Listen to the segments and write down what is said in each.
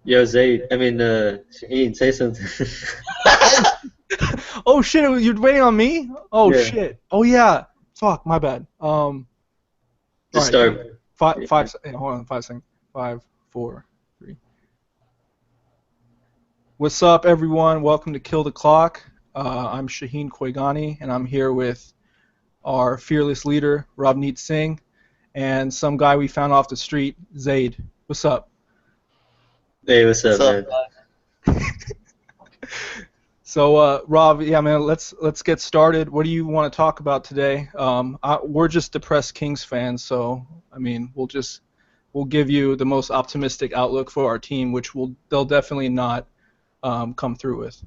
Yo, Zayd, Shaheen, say something. Oh shit! You're waiting on me? Oh Yeah, shit! Oh yeah. Fuck, my bad. All just right, give start. me Yeah. hold on, 5 seconds. Five, four, three. What's up, everyone? Welcome to Kill the Clock. I'm Shaheen Koigani, and I'm here with our fearless leader, Robneet Singh, and some guy we found off the street, Zaid. What's up? Hey, what's What's up, up, man? guys? So, Rob, yeah, man, let's get started. What do you want to talk about today? We're just depressed Kings fans, so I mean, we'll give you the most optimistic outlook for our team, which they'll definitely not come through with.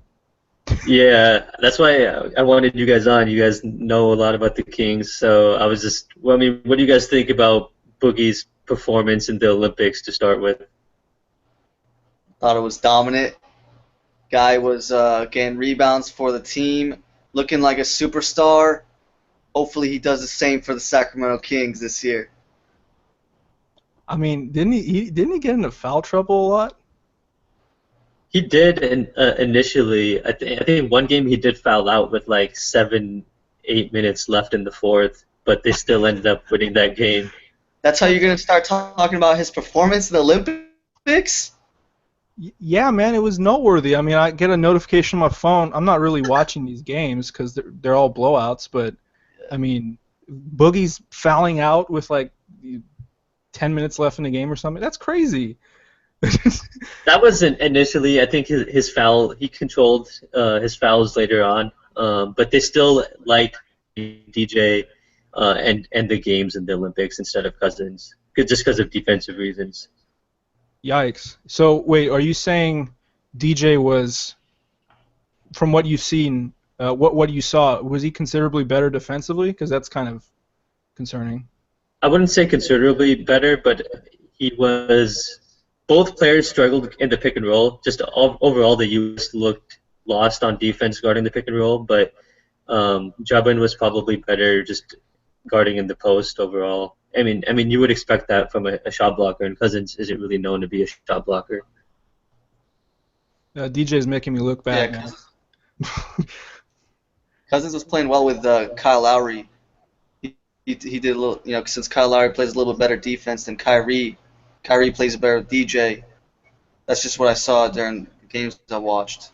Yeah, that's why I wanted you guys on. You guys know a lot about the Kings, so I was just, well, what do you guys think about Boogie's performance in the Olympics to start with? Thought it was dominant. Guy was getting rebounds for the team, looking like a superstar. Hopefully, he does the same for the Sacramento Kings this year. I mean, didn't he get into foul trouble a lot? He did initially. I think one game he did foul out with like 7, 8 minutes left in the fourth, but they still ended up winning that game. That's how you're gonna start talking about his performance in the Olympics? Yeah, man, it was noteworthy. I mean, I get a notification on my phone. I'm not really watching these games because they're all blowouts, but I mean, Boogie's fouling out with like 10 minutes left in the game or something. That's crazy. That wasn't initially. I think his foul. He controlled his fouls later on, but they still like DJ and the games in the Olympics instead of Cousins, just because of defensive reasons. Yikes. So wait, are you saying DJ was, from what you've seen, what you saw, was he considerably better defensively? Because that's kind of concerning. I wouldn't say considerably better, but he was. Both players struggled in the pick and roll. Just overall, the U.S. looked lost on defense guarding the pick and roll, but Jabin was probably better just guarding in the post overall. I mean, you would expect that from a shot blocker, and Cousins isn't really known to be a shot blocker. DJ's making me look Yeah, bad, man. Cousins was playing well with Kyle Lowry. He did a little, since Kyle Lowry plays a little bit better defense than Kyrie. Kyrie plays better with DJ. That's just what I saw during the games I watched.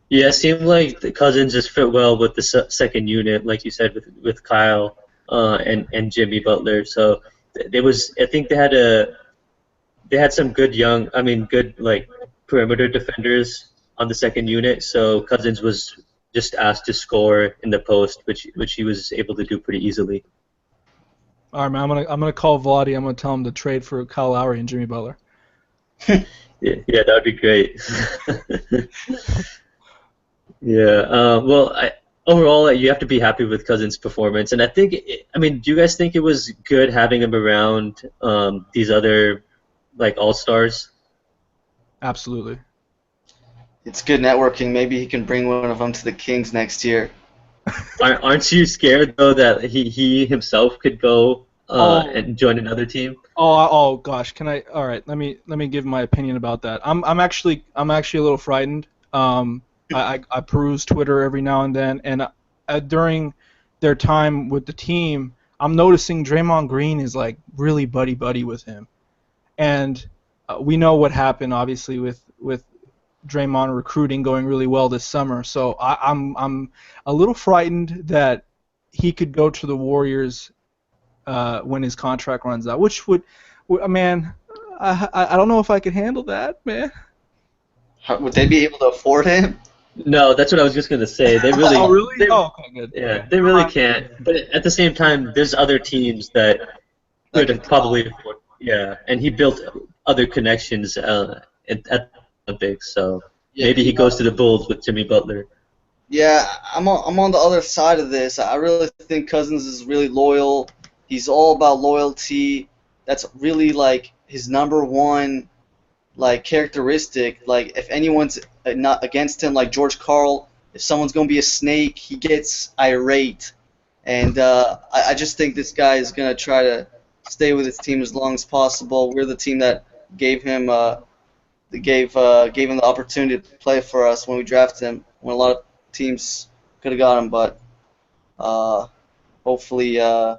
Yeah, it seemed like the Cousins just fit well with the second unit, like you said, with Kyle and Jimmy Butler. So there was, I think they had some good good like perimeter defenders on the second unit. So Cousins was just asked to score in the post, which he was able to do pretty easily. All right, man. I'm gonna call Vladi. I'm gonna tell him to trade for Kyle Lowry and Jimmy Butler. Yeah, that would be great. Yeah. Overall, you have to be happy with Cousins' performance, and do you guys think it was good having him around these other like all stars? Absolutely. It's good networking. Maybe he can bring one of them to the Kings next year. Aren't you scared though that he himself could go Oh, and join another team? oh gosh. Can I? All right. Let me give my opinion about that. I'm actually a little frightened. I peruse Twitter every now and then, and during their time with the team, I'm noticing Draymond Green is like really buddy buddy with him, and we know what happened obviously with Draymond recruiting going really well this summer. So I'm a little frightened that he could go to the Warriors when his contract runs out, which man, I don't know if I could handle that, man. Would they be able to afford him? No, that's what I was just gonna say. Oh really? They, Oh, okay, good. yeah, they really can't. But at the same time, there's other teams that That could can have talk. probably afford. Yeah, and he built other connections at the Olympics, so Yeah, maybe he goes to the Bulls with Jimmy Butler. yeah. I'm on the other side of this. I really think Cousins is really loyal. He's all about loyalty. That's really like his number one like characteristic. Like if anyone's not against him, like George Karl, if someone's gonna be a snake, he gets irate. And I just think this guy is gonna try to stay with his team as long as possible. We're the team that gave him they gave him the opportunity to play for us when we drafted him, when a lot of teams could have got him, but hopefully, I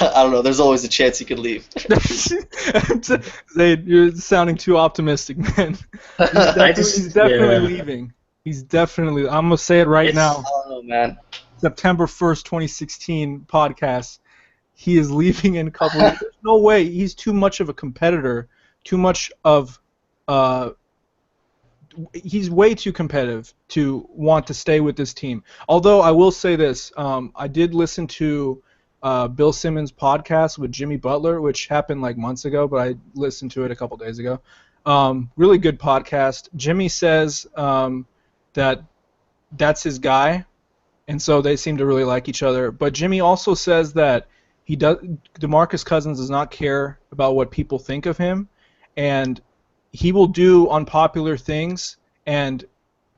don't know. There's always a chance he could leave. Zayd, you're sounding too optimistic, man. He's definitely leaving. He's definitely. I'm gonna say it right now. I don't know, man. September 1st, 2016 podcast. He is leaving in a couple of years. There's no way. He's too much of a competitor. Too much of. He's way too competitive to want to stay with this team. Although I will say this, I did listen to Bill Simmons' podcast with Jimmy Butler, which happened like months ago, but I listened to it a couple days ago. Really good podcast. Jimmy says that that's his guy, and so they seem to really like each other. But Jimmy also says that DeMarcus Cousins does not care about what people think of him, and he will do unpopular things, and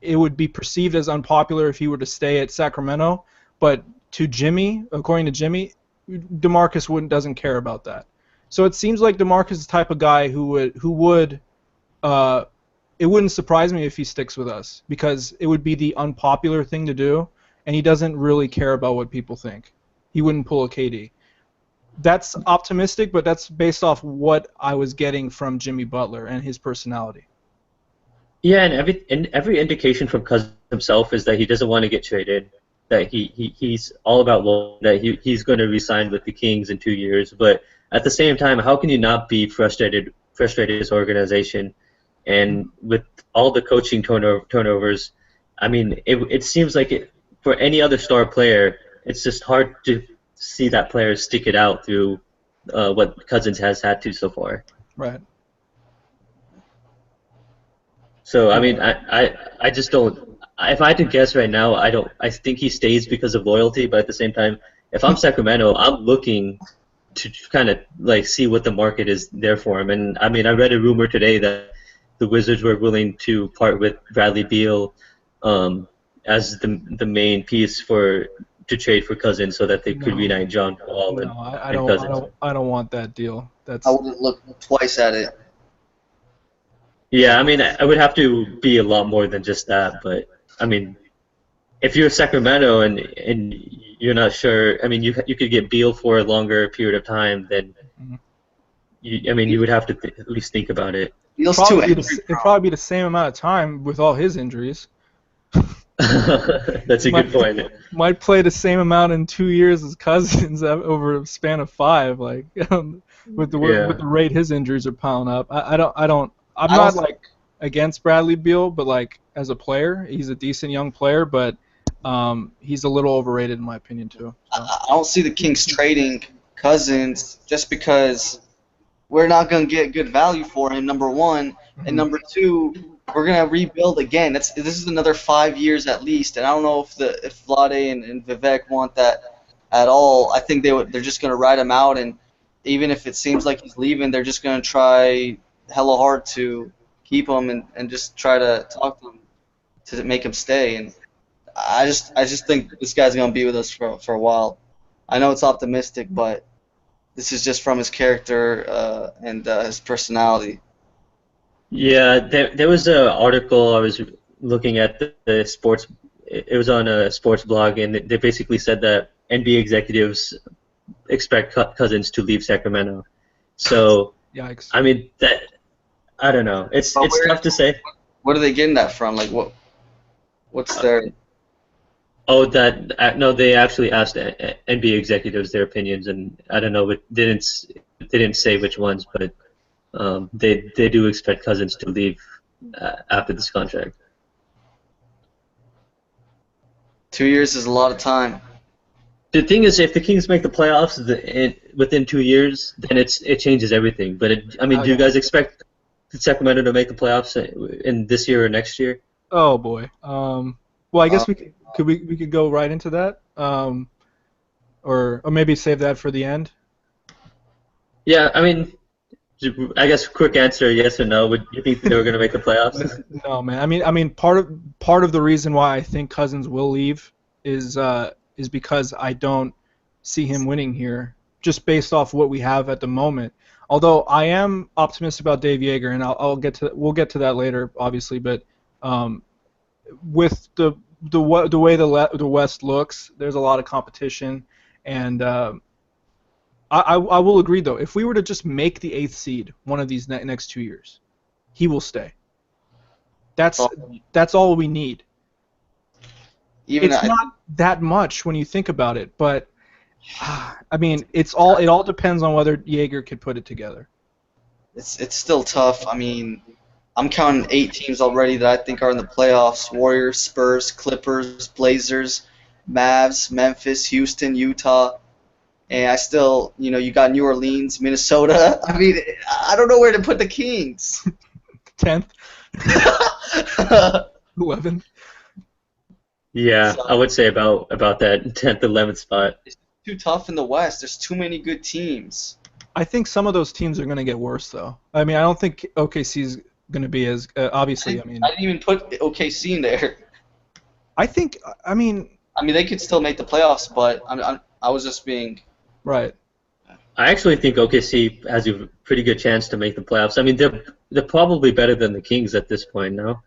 it would be perceived as unpopular if he were to stay at Sacramento. But to Jimmy, according to Jimmy, DeMarcus doesn't care about that. So it seems like DeMarcus is the type of guy who would it wouldn't surprise me if he sticks with us, because it would be the unpopular thing to do, and he doesn't really care about what people think. He wouldn't pull a KD. That's optimistic, but that's based off what I was getting from Jimmy Butler and his personality. Yeah, and every indication from Cousins himself is that he doesn't want to get traded. That he's all about that he's going to re-sign with the Kings in 2 years. But at the same time, how can you not be frustrated this organization? And with all the coaching turnovers, I mean, it seems like for any other star player, it's just hard to see that player stick it out through what Cousins has had to so far. Right. So I mean, I just don't. If I had to guess right now, I think he stays because of loyalty. But at the same time, if I'm Sacramento, I'm looking to kind of like see what the market is there for him. And I mean, I read a rumor today that the Wizards were willing to part with Bradley Beal as the main piece to trade for Cousins so that they could reunite John Wall and Cousins. I don't want that deal. I wouldn't look twice at it. Yeah, I mean, I would have to be a lot more than just that. But I mean, if you're Sacramento and you're not sure, I mean, you could get Beal for a longer period of time. Then, you would have to at least think about it. It'd probably be the same amount of time with all his injuries. That's a good point. Might play the same amount in 2 years as Cousins over a span of 5. Like with the rate his injuries are piling up. I'm not like against Bradley Beal, but like as a player, he's a decent young player, but he's a little overrated in my opinion too. So. I don't see the Kings trading Cousins just because we're not going to get good value for him, number one, and number two, we're going to rebuild again. This is another 5 years at least, and I don't know if Vlade and Vivek want that at all. I think they're just going to ride him out, and even if it seems like he's leaving, they're just going to try hella hard to keep him and just try to talk to him to make him stay. And I just think this guy's going to be with us for a while. I know it's optimistic, but this is just from his character and his personality. Yeah, there was an article I was looking at the sports. It was on a sports blog, and they basically said that NBA executives expect Cousins to leave Sacramento. So, yikes. I mean, I don't know. It's tough to say. Where are they getting that from? Like, what's their? Oh, no, they actually asked NBA executives their opinions, and I don't know, but they didn't say which ones, but they do expect Cousins to leave after this contract. 2 years is a lot of time. The thing is, if the Kings make the playoffs within 2 years, then it changes everything. But do you guys expect Sacramento to make the playoffs in this year or next year? Oh boy. Well, I guess we could go right into that, or maybe save that for the end. Yeah, I mean, I guess quick answer, yes or no. Would you think they were going to make the playoffs? No, man. I mean, part of the reason why I think Cousins will leave is because I don't see him winning here, just based off what we have at the moment. Although I am optimistic about Dave Yeager, and we'll get to that later, obviously. But with the way the West looks, there's a lot of competition, and I will agree though. If we were to just make the 8th seed one of these next 2 years, he will stay. That's all we need. It's not that much when you think about it, but I mean, it all depends on whether Yeager could put it together. It's still tough. I mean, I'm counting 8 teams already that I think are in the playoffs: Warriors, Spurs, Clippers, Blazers, Mavs, Memphis, Houston, Utah. And I still, you got New Orleans, Minnesota. I mean, I don't know where to put the Kings. 10th, 11th. Yeah, I would say about that 10th, 11th spot. It's too tough in the West. There's too many good teams. I think some of those teams are going to get worse, though. I mean, I don't think OKC is going to be as obviously. I didn't even put OKC in there. I mean, they could still make the playoffs, but I was just being right. I actually think OKC has a pretty good chance to make the playoffs. I mean, they're probably better than the Kings at this point now.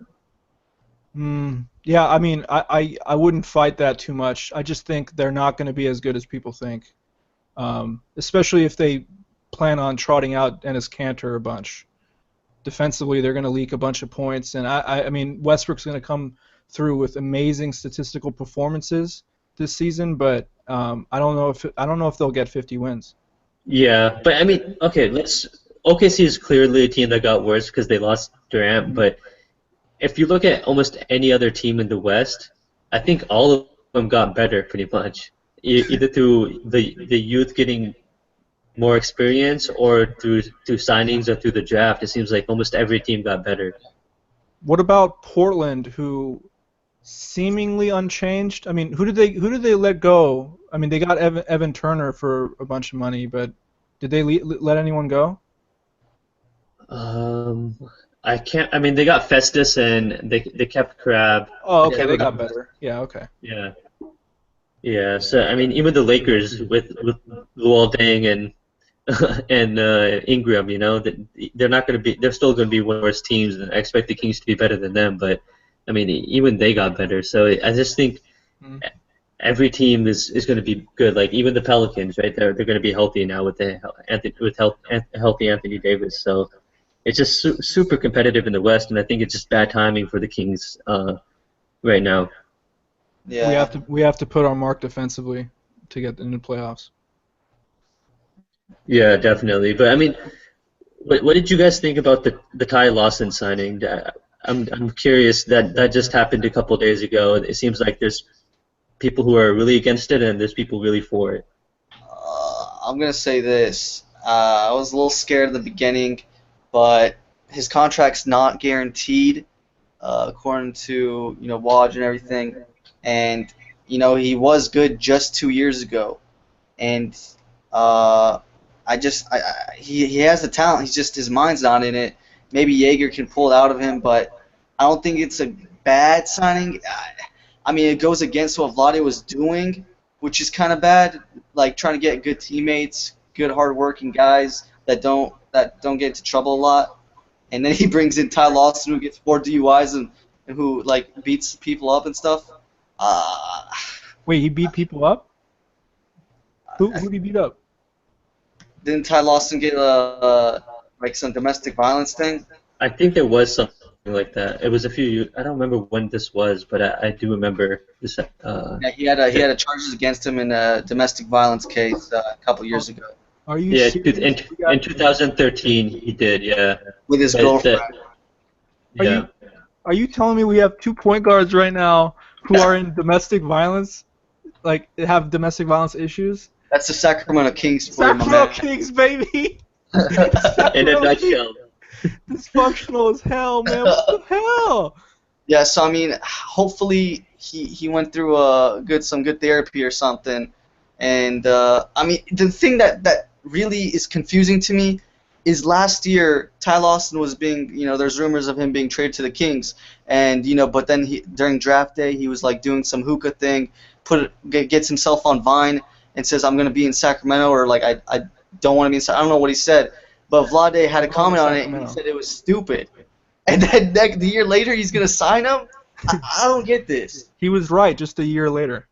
Yeah, I mean, I wouldn't fight that too much. I just think they're not going to be as good as people think, especially if they plan on trotting out Enes Kanter a bunch. Defensively, they're going to leak a bunch of points, and I mean, Westbrook's going to come through with amazing statistical performances this season, but I don't know if they'll get 50 wins. Yeah, but I mean, okay, OKC is clearly a team that got worse because they lost Durant, but if you look at almost any other team in the West, I think all of them got better pretty much, either through the youth getting more experience or through signings or through the draft. It seems like almost every team got better. What about Portland, who seemingly unchanged? I mean, who did they let go? I mean, they got Evan Turner for a bunch of money, but did they let anyone go? I can't. I mean, they got Festus and they kept Crab. Oh, okay, they got better. Yeah, okay. Yeah. Yeah. So I mean, even the Lakers with Luol Deng and Ingram, they're not going to be. They're still going to be one of the worst teams, and I expect the Kings to be better than them. But I mean, even they got better. So I just think every team is going to be good. Like even the Pelicans, right? They're going to be healthy now with healthy Anthony Davis. So it's just super competitive in the West, and I think it's just bad timing for the Kings right now. Yeah. We have to put our mark defensively to get into the playoffs. Yeah, definitely. But I mean, what did you guys think about the Ty Lawson signing? I'm curious. That just happened a couple days ago. It seems like there's people who are really against it, and there's people really for it. I'm gonna say this. I was a little scared in the beginning, but his contract's not guaranteed, according to Woj and everything. And he was good just 2 years ago, and he has the talent. He's just his mind's not in it. Maybe Yeager can pull it out of him, but I don't think it's a bad signing. I mean, it goes against what Vlade was doing, which is kind of bad. Like trying to get good teammates, good hard-working guys that don't get into trouble a lot, and then he brings in Ty Lawson, who gets 4 DUIs and who like beats people up and stuff. Wait, he beat people up? Who did he beat up? Didn't Ty Lawson get like some domestic violence thing? I think there was something like that. It was a few. I don't remember when this was, but I do remember this. Yeah, he had charges against him in a domestic violence case a couple years ago. Are you? Yeah, serious? in 2013 he did. Yeah. With his girlfriend. Yeah. Are you telling me we have 2 point guards right now who are in domestic violence, like have domestic violence issues? That's the Sacramento Kings for you, my Sacramento man. Kings, baby. In a nutshell. Dysfunctional as hell, man. What the hell? Yeah, so I mean, hopefully he went through some good therapy or something. And I mean, the thing that really is confusing to me is last year Ty Lawson was being, there's rumors of him being traded to the Kings, and but then during draft day he was like doing some hookah thing, gets himself on Vine and says I'm gonna be in Sacramento, or like I don't want to be in. I don't know what he said, but Vlade had a Oh, comment on it and he Sacramento. said it was stupid. And then the year later he's gonna sign him. I don't get this. He was right just a year later.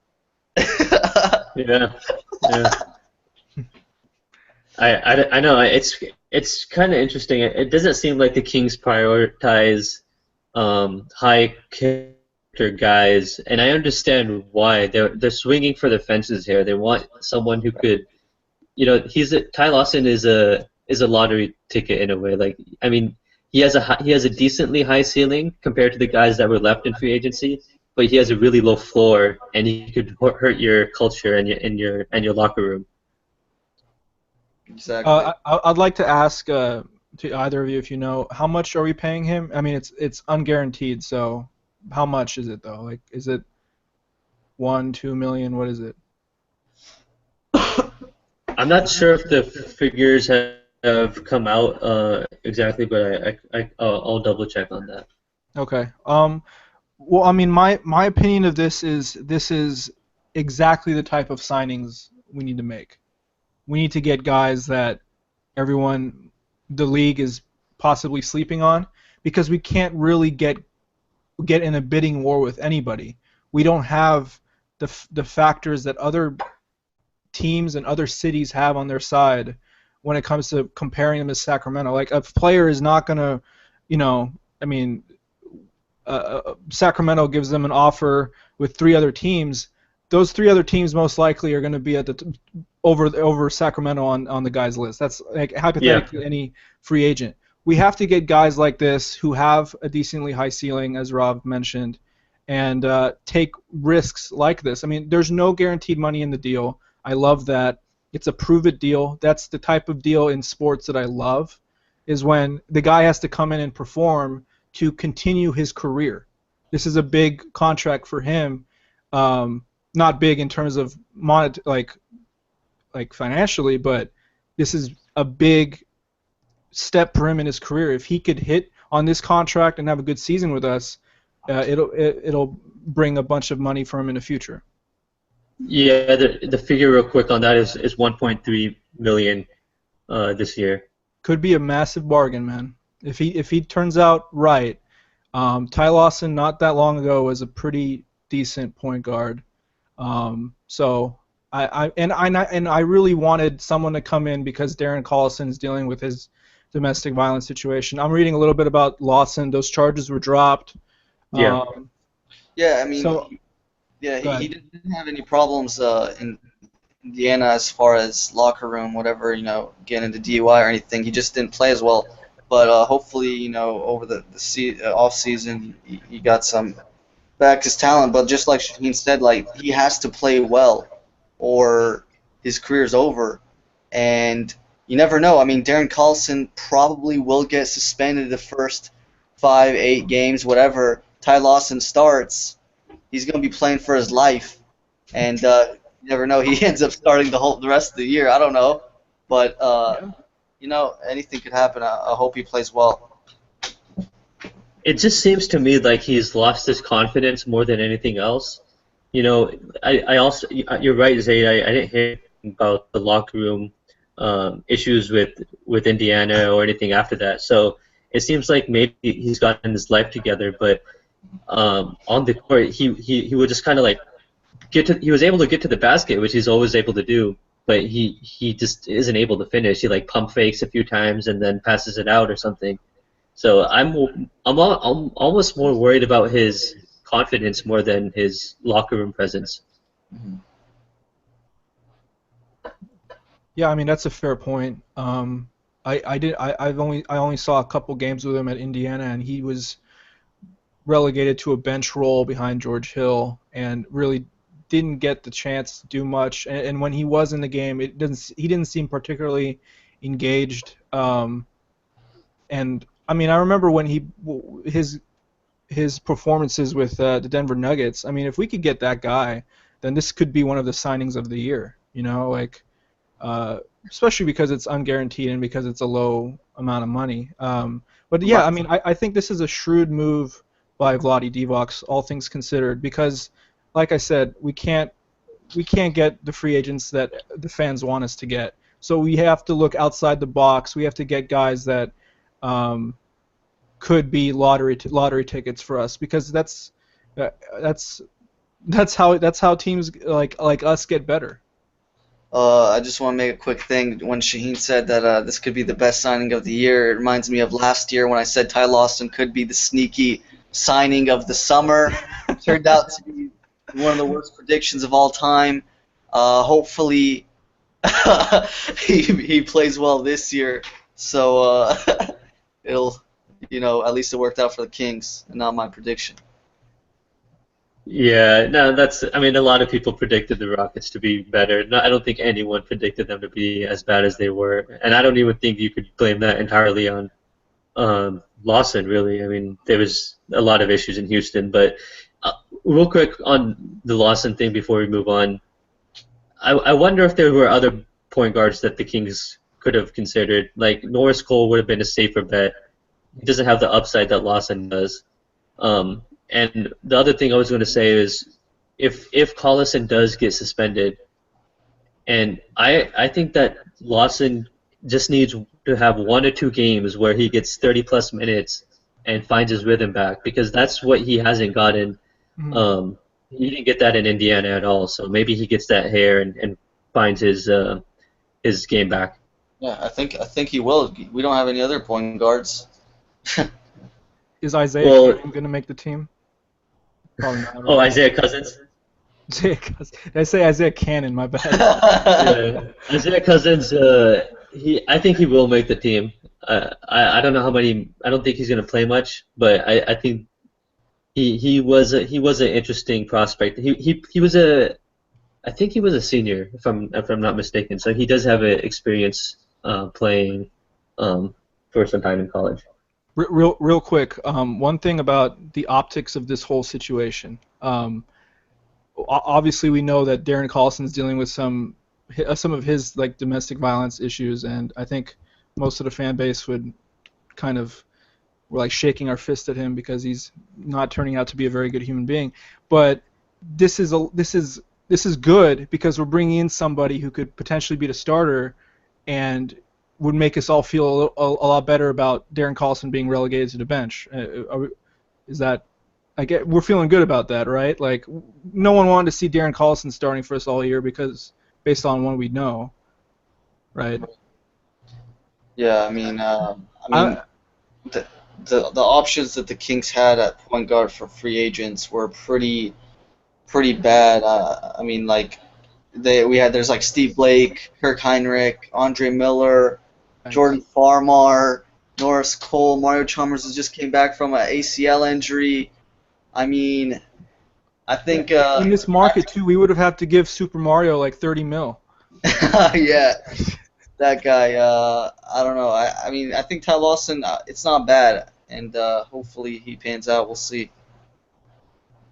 Yeah. Yeah. I know it's kind of interesting. It doesn't seem like the Kings prioritize high character guys, and I understand why. They're swinging for the fences here. They want someone who could, Ty Lawson is a lottery ticket in a way. Like, I mean, he has a decently high ceiling compared to the guys that were left in free agency, but he has a really low floor, and he could hurt your culture and your locker room. Exactly. I'd like to ask to either of you if you know how much are we paying him? I mean, it's unguaranteed, so how much is it though? Like, is it 1-2 million? What is it? I'm not sure if the figures have come out exactly, but I'll double check on that. Okay. Well, I mean, my opinion of this is exactly the type of signings we need to make. We need to get guys that the league is possibly sleeping on, because we can't really get in a bidding war with anybody. We don't have the factors that other teams and other cities have on their side when it comes to comparing them to Sacramento. Like, a player is not gonna, I mean, Sacramento gives them an offer with 3 other teams. Those 3 other teams most likely are going to be at over Sacramento on the guys list. That's like hypothetically any free agent. We have to get guys like this who have a decently high ceiling, as Rob mentioned, and take risks like this. I mean, there's no guaranteed money in the deal. I love that. It's a prove-it deal. That's the type of deal in sports that I love, is when the guy has to come in and perform to continue his career. This is a big contract for him. Not big in terms of like financially, but this is a big step for him in his career. If he could hit on this contract and have a good season with us, it'll bring a bunch of money for him in the future. Yeah, the figure real quick on that is 1.3 million this year. Could be a massive bargain, man. If he turns out right. Ty Lawson not that long ago was a pretty decent point guard. So I really wanted someone to come in because Darren Collison is dealing with his domestic violence situation. I'm reading a little bit about Lawson. Those charges were dropped. Yeah. Yeah, I mean, So he didn't have any problems in Indiana as far as locker room, whatever, getting into DUI or anything. He just didn't play as well. But hopefully, over the off season, he got some back his talent. But just like Shaheen said, like, he has to play well, or his career's over. And you never know. I mean, Darren Collison probably will get suspended the first 5, 8 games, whatever. Ty Lawson starts, he's going to be playing for his life. And you never know. He ends up starting the rest of the year. I don't know. But anything could happen. I hope he plays well. It just seems to me like he's lost his confidence more than anything else. I also, you're right, Zayd. I didn't hear about the locker room issues with Indiana or anything after that. So it seems like maybe he's gotten his life together, but on the court he would just kind of like he was able to get to the basket, which he's always able to do, but he just isn't able to finish. He like pump fakes a few times and then passes it out or something. So I'm almost more worried about his confidence more than his locker room presence. yeah, I mean, that's a fair point. I only saw a couple games with him at Indiana, and he was relegated to a bench role behind George Hill and really didn't get the chance to do much. And when he was in the game, he didn't seem particularly engaged. And I mean, I remember when his performances with the Denver Nuggets. I mean, if we could get that guy, then this could be one of the signings of the year. Especially because it's unguaranteed and because it's a low amount of money. But yeah, I mean, I think this is a shrewd move by Vlade Divac, all things considered, because, like I said, we can't get the free agents that the fans want us to get. So we have to look outside the box. We have to get guys that could be lottery tickets for us, because that's how teams like us get better. I just want to make a quick thing. When Shaheen said that this could be the best signing of the year, it reminds me of last year when I said Ty Lawson could be the sneaky signing of the summer. Turned out to be one of the worst predictions of all time. Hopefully, he plays well this year, so it'll, at least it worked out for the Kings and not my prediction. Yeah, no, I mean, a lot of people predicted the Rockets to be better. No, I don't think anyone predicted them to be as bad as they were, and I don't even think you could blame that entirely on Lawson, really. I mean, there was a lot of issues in Houston, but real quick on the Lawson thing before we move on, I wonder if there were other point guards that the Kings could have considered. Like, Norris Cole would have been a safer bet. He doesn't have the upside that Lawson does. And the other thing I was going to say is, if Collison does get suspended, and I think that Lawson just needs to have 1 or 2 games where he gets 30-plus minutes and finds his rhythm back, because that's what he hasn't gotten. He didn't get that in Indiana at all, so maybe he gets that hair and finds his game back. Yeah, I think he will. We don't have any other point guards. Is Isaiah going to make the team? Probably not. Oh, Isaiah Cousins? Did I say Isaiah Cannon? My bad. Yeah. Isaiah Cousins, I think he will make the team. I don't know how many. I don't think he's going to play much, but I think he was an interesting prospect. He was I think he was a senior, if I'm not mistaken. So he does have experience playing for some time in college. Real quick, one thing about the optics of this whole situation. Obviously, we know that Darren Collison is dealing with some of his domestic violence issues, and I think most of the fan base we're shaking our fist at him because he's not turning out to be a very good human being. But this is good, because we're bringing in somebody who could potentially be the starter, and would make us all feel a lot better about Darren Collison being relegated to the bench. We're feeling good about that, right? Like, no one wanted to see Darren Collison starting for us all year, because based on what we know, right? Yeah, I mean, the options that the Kings had at point guard for free agents were pretty bad. I mean, there's Steve Blake, Kirk Heinrich, Andre Miller, Jordan Farmar, Norris Cole, Mario Chalmers just came back from an ACL injury. I mean, I think in this market too, we would have had to give Super Mario $30 million. Yeah, that guy. I don't know. I mean, I think Ty Lawson. It's not bad, and hopefully he pans out. We'll see.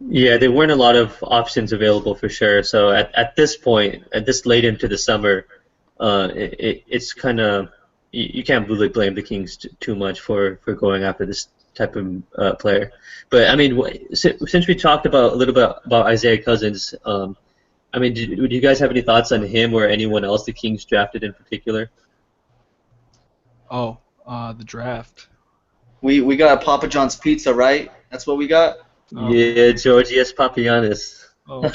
Yeah, there weren't a lot of options available for sure. So at this point, at this late into the summer, it's kind of, you can't really blame the Kings too much for going after this type of player. But I mean, since we talked a little bit about Isaiah Cousins, I mean, do you guys have any thoughts on him or anyone else the Kings drafted in particular? Oh, the draft. We got Papa John's Pizza, right? That's what we got. Oh. Yeah, Georgios Papagiannis. Oh.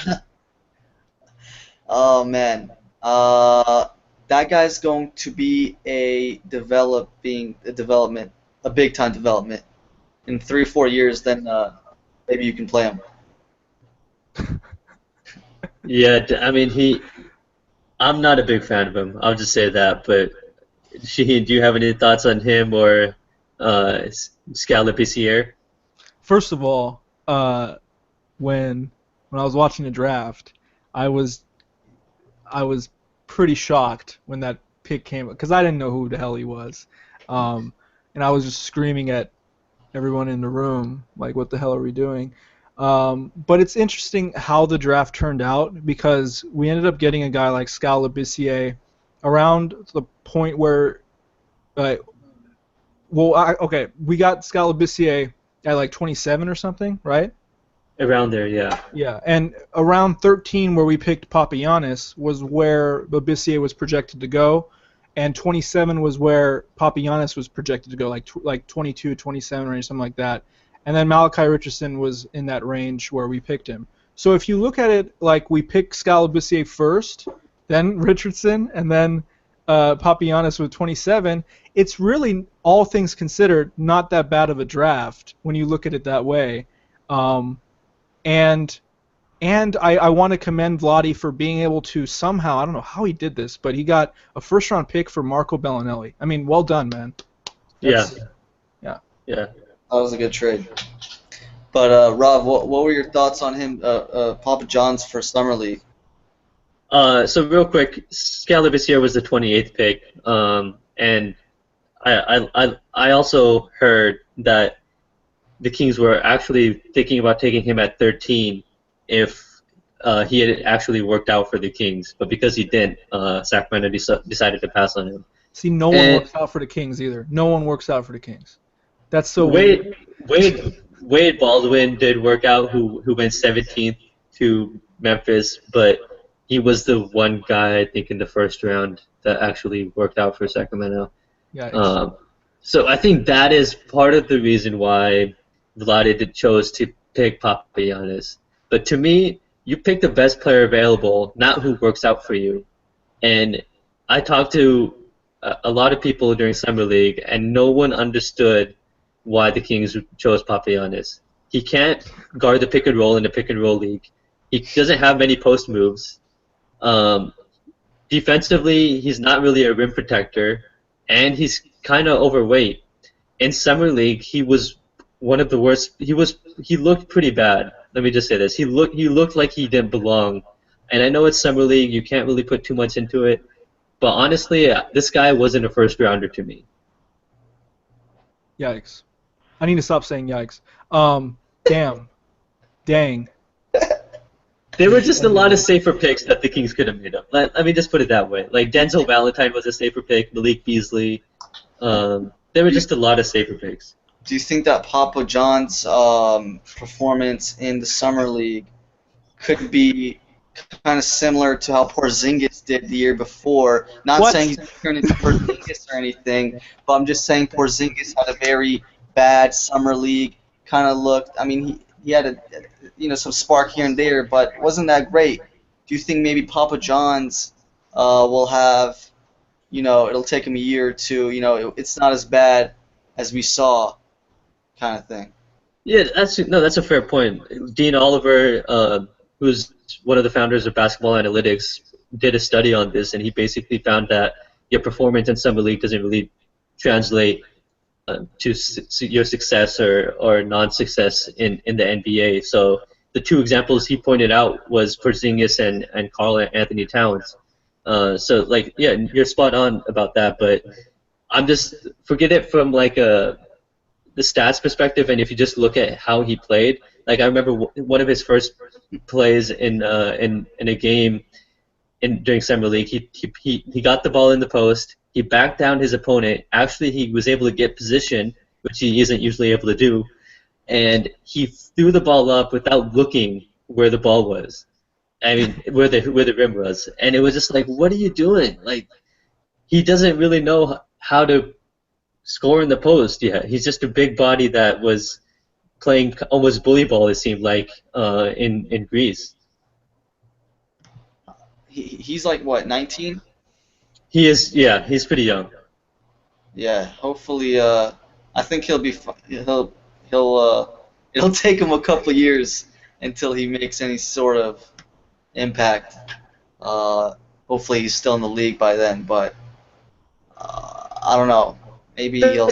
Oh man, that guy's going to be a big time development. In 3 or 4 years, then maybe you can play him. Yeah, I mean, I'm not a big fan of him. I'll just say that. But Shaheen, do you have any thoughts on him or Scalabrine? First of all, when I was watching the draft, I was pretty shocked when that pick came, because I didn't know who the hell he was, and I was just screaming at everyone in the room, like, what the hell are we doing? But it's interesting how the draft turned out, because we ended up getting a guy like Scalabrine around the point where, we got Scalabrine at 27 or something, right? Around there, yeah. Yeah, and around 13, where we picked Papagiannis, was where Labissiere was projected to go. and 27 was where Papagiannis was projected to go, like 22, 27 range, something like that. And then Malachi Richardson was in that range where we picked him. So if you look at it like we picked Skal Labissière first, then Richardson, and then Papagiannis with 27, it's really, all things considered, not that bad of a draft when you look at it that way. And I want to commend Vladi for being able to somehow, I don't know how he did this, but he got a first-round pick for Marco Bellinelli. I mean, well done, man. Yeah. That was a good trade. But Rob, what were your thoughts on him, Papa John's for Summer League? So real quick, Skal Labissière was the 28th pick, and I also heard that the Kings were actually thinking about taking him at 13 if he had actually worked out for the Kings, but because he didn't, Sacramento decided to pass on him. See, no one works out for the Kings either. No one works out for the Kings. That's so weird. Wade Baldwin did work out, who went 17th to Memphis, but he was the one guy, I think, in the first round that actually worked out for Sacramento. Yeah. So I think that is part of the reason why Vlade chose to pick Papagiannis. But to me, you pick the best player available, not who works out for you. And I talked to a lot of people during Summer League, and no one understood why the Kings chose Papagiannis. He can't guard the pick and roll in the pick and roll league. He doesn't have many post moves. Defensively, he's not really a rim protector, and he's kind of overweight. In Summer League, he was one of the worst. He looked pretty bad. Let me just say this. He looked like he didn't belong. And I know it's Summer League, you can't really put too much into it. But honestly, this guy wasn't a first rounder to me. Yikes. I need to stop saying yikes. Damn. Dang. There were just a lot of safer picks that the Kings could have made up. Let me just put it that way. Like Denzel Valentine was a safer pick, Malik Beasley. There were just a lot of safer picks. Do you think that Papa John's performance in the Summer League could be kind of similar to how Porzingis did the year before? Not saying he's turned into Porzingis or anything, but I'm just saying Porzingis had a very bad Summer League kind of look. I mean, he had some spark here and there, but wasn't that great. Do you think maybe Papa John's will have, it'll take him a year or two, it's not as bad as we saw, kind of thing? Yeah, that's a fair point. Dean Oliver, who's one of the founders of Basketball Analytics, did a study on this, and he basically found that your performance in Summer League doesn't really translate to your success or non-success in the NBA. So the two examples he pointed out was Porzingis and Karl Anthony Towns. So you're spot on about that, but I'm just forget it from the stats perspective, and if you just look at how he played, I remember one of his first plays in a game during Summer League, he got the ball in the post, he backed down his opponent. Actually, he was able to get position, which he isn't usually able to do, and he threw the ball up without looking where the ball was. I mean, where the rim was, and it was just like, what are you doing? He doesn't really know how to score in the post yet. He's just a big body that was playing almost bully ball, it seemed like, in Greece. He's like what, 19? He is, yeah. He's pretty young. Yeah, hopefully, I think he'll be. It'll take him a couple years until he makes any sort of impact. Hopefully, he's still in the league by then, but I don't know. Maybe he'll.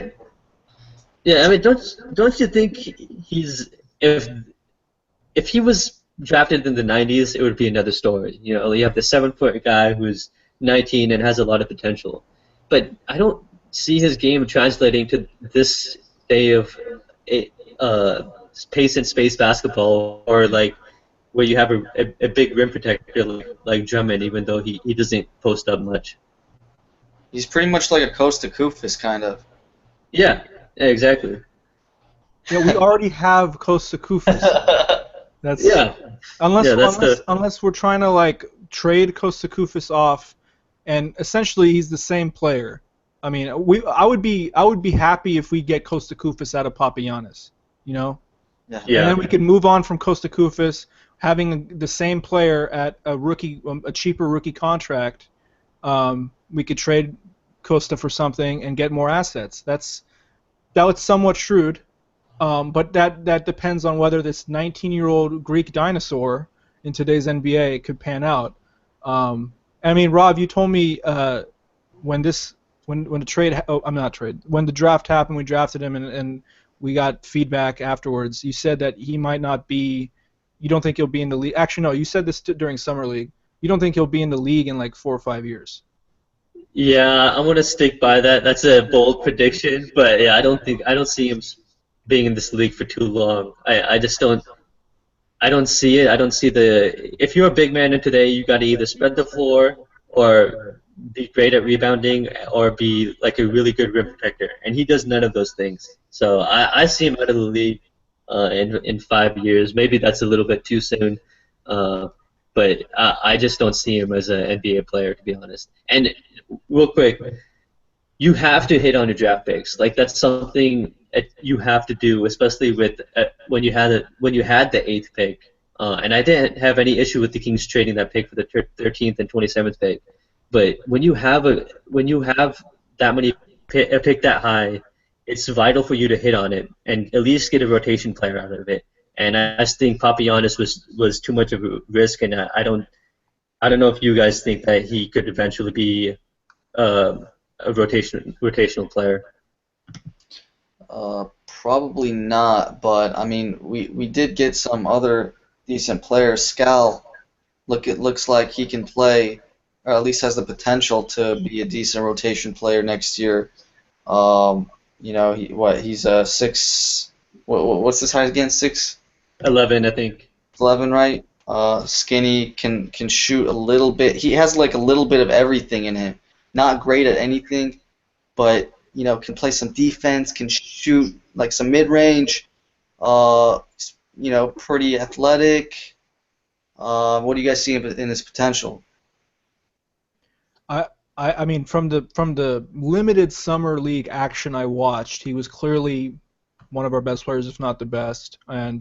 Yeah, I mean, don't you think if he was drafted in the 90s, it would be another story. You have the 7-foot guy who's 19 and has a lot of potential, but I don't see his game translating to this day of pace and space basketball, or where you have a big rim protector like Drummond, even though he doesn't post up much. He's pretty much like a Costa Koufis kind of. Yeah, exactly. Yeah, we already have Costa Koufis. Unless we're trying to trade Costa Koufis off and essentially he's the same player. I mean, I would be happy if we get Costa Koufos out of Papagiannis, you know, Yeah. and then we could move on from Costa Koufos, having the same player at a cheaper rookie contract. We could trade Costa for something and get more assets. That was somewhat shrewd, but that depends on whether this 19-year-old Greek dinosaur in today's NBA could pan out. I mean, Rob, you told me when the draft happened, we drafted him and we got feedback afterwards. You said that he might not be. You don't think he'll be in the league. Actually, no, you said this during summer league. You don't think he'll be in the league in like 4 or 5 years. Yeah, I'm gonna stick by that. That's a bold prediction, but yeah, I don't see him being in this league for too long. I just don't. I don't see it. I don't see the. If you're a big man in today, you got to either spread the floor or be great at rebounding or be like a really good rim protector, and he does none of those things. So I see him out of the league in 5 years. Maybe that's a little bit too soon, but I just don't see him as an NBA player, to be honest. And real quick, you have to hit on your draft picks. Like that's something you have to do, especially with when you had the 8th pick. And I didn't have any issue with the Kings trading that pick for the 13th and 27th pick. But when you have that many a pick that high, it's vital for you to hit on it and at least get a rotation player out of it. And I just think Papagiannis was too much of a risk, and I don't know if you guys think that he could eventually be a rotational player. Probably not, but I mean, we did get some other decent players. Skal, it looks like he can play, or at least has the potential to be a decent rotation player next year. You know, he's a 6. What's his height again? 6'11", I think. 11, right? Skinny, can shoot a little bit. He has like a little bit of everything in him. Not great at anything, but you know, can play some defense, can shoot like some mid-range. You know, pretty athletic. What do you guys see in his potential? I mean, from the limited summer league action I watched, he was clearly one of our best players, if not the best. And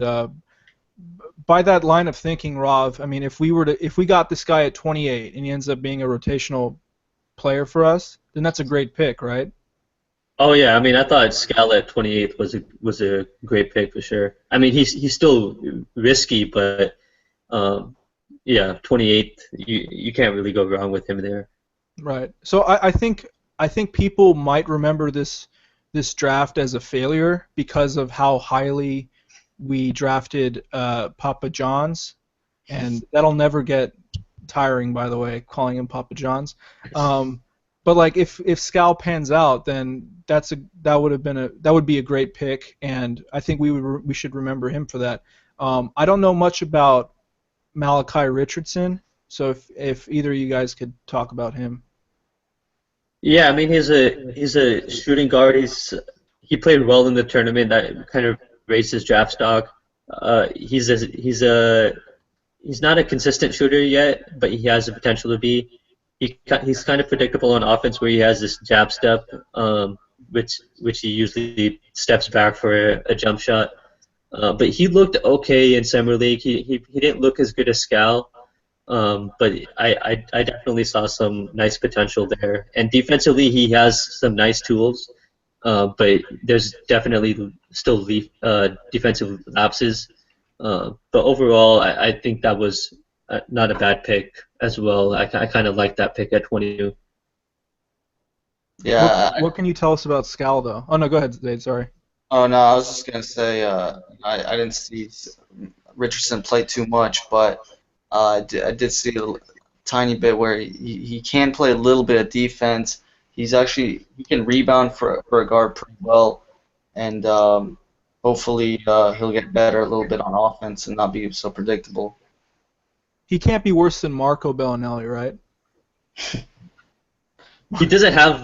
by that line of thinking, Rob, I mean, if we got this guy at 28 and he ends up being a rotational player for us, then that's a great pick, right? Oh yeah, I mean, I thought Skal at 28 was a great pick for sure. I mean, he's still risky, but yeah, 28, you can't really go wrong with him there. Right. So I think people might remember this draft as a failure because of how highly we drafted Papa John's, and that'll never get tiring, by the way, calling him Papa John's. But like if Skal pans out, then that would be a great pick, and I think we should remember him for that. I don't know much about Malachi Richardson, so if either of you guys could talk about him. Yeah, I mean he's a shooting guard. He played well in the tournament. That kind of raised his draft stock. He's not a consistent shooter yet, but he has the potential to be. He's kind of predictable on offense, where he has this jab step, which he usually steps back for a jump shot. But he looked okay in summer league. He didn't look as good as Skal. But I definitely saw some nice potential there. And defensively, he has some nice tools, but there's definitely still defensive lapses. But overall, I think that was not a bad pick as well. I kind of like that pick at 22. Yeah. What can you tell us about Skal, though? Oh, no, go ahead, Zaid, sorry. Oh, no, I was just going to say I didn't see Richardson play too much, but I did see a tiny bit where he can play a little bit of defense. He can rebound for a guard pretty well, and hopefully he'll get better a little bit on offense and not be so predictable. He can't be worse than Marco Bellinelli, right? He doesn't have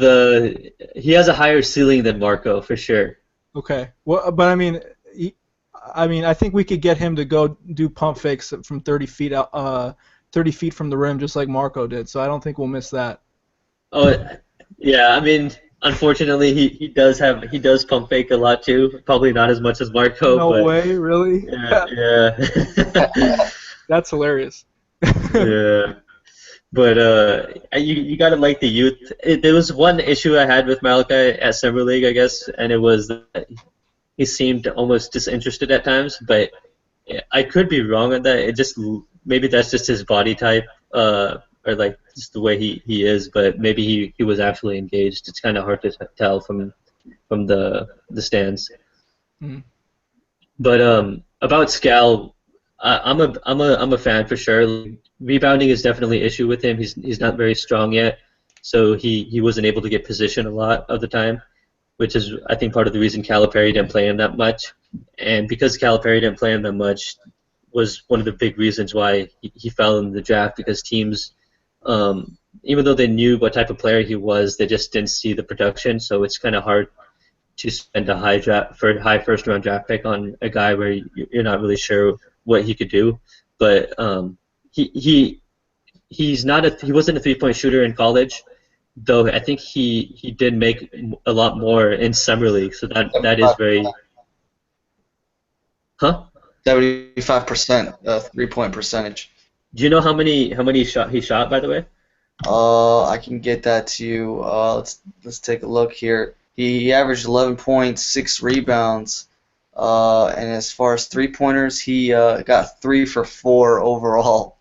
he has a higher ceiling than Marco for sure. Okay. Well, but I mean, I think we could get him to go do pump fakes from 30 feet out, 30 feet from the rim, just like Marco did. So I don't think we'll miss that. Oh, yeah. I mean, unfortunately, he does pump fake a lot too. Probably not as much as Marco, No but way, really? yeah, yeah, That's hilarious. yeah. But you gotta like the youth. There was one issue I had with Malachi at Summer League, I guess, and it was that he seemed almost disinterested at times. But I could be wrong on that. It just maybe that's just his body type, or like just the way he is. But maybe he was actually engaged. It's kind of hard to tell from the stands. Mm. But about Scal, I'm a fan for sure. Like, rebounding is definitely an issue with him. He's not very strong yet, so he wasn't able to get position a lot of the time, which is I think part of the reason Calipari didn't play him that much. And because Calipari didn't play him that much, was one of the big reasons why he fell in the draft because teams, even though they knew what type of player he was, they just didn't see the production. So it's kind of hard to spend a high first round draft pick on a guy where you're not really sure what he could do. But he wasn't a 3-point shooter in college, though I think he did make a lot more in summer league. So that is very 75% 3-point percentage. Do you know how many he shot by the way? I can get that to you. Let's take a look here. He averaged 11 points, 6 rebounds, and as far as 3-pointers, he got 3 for 4 overall.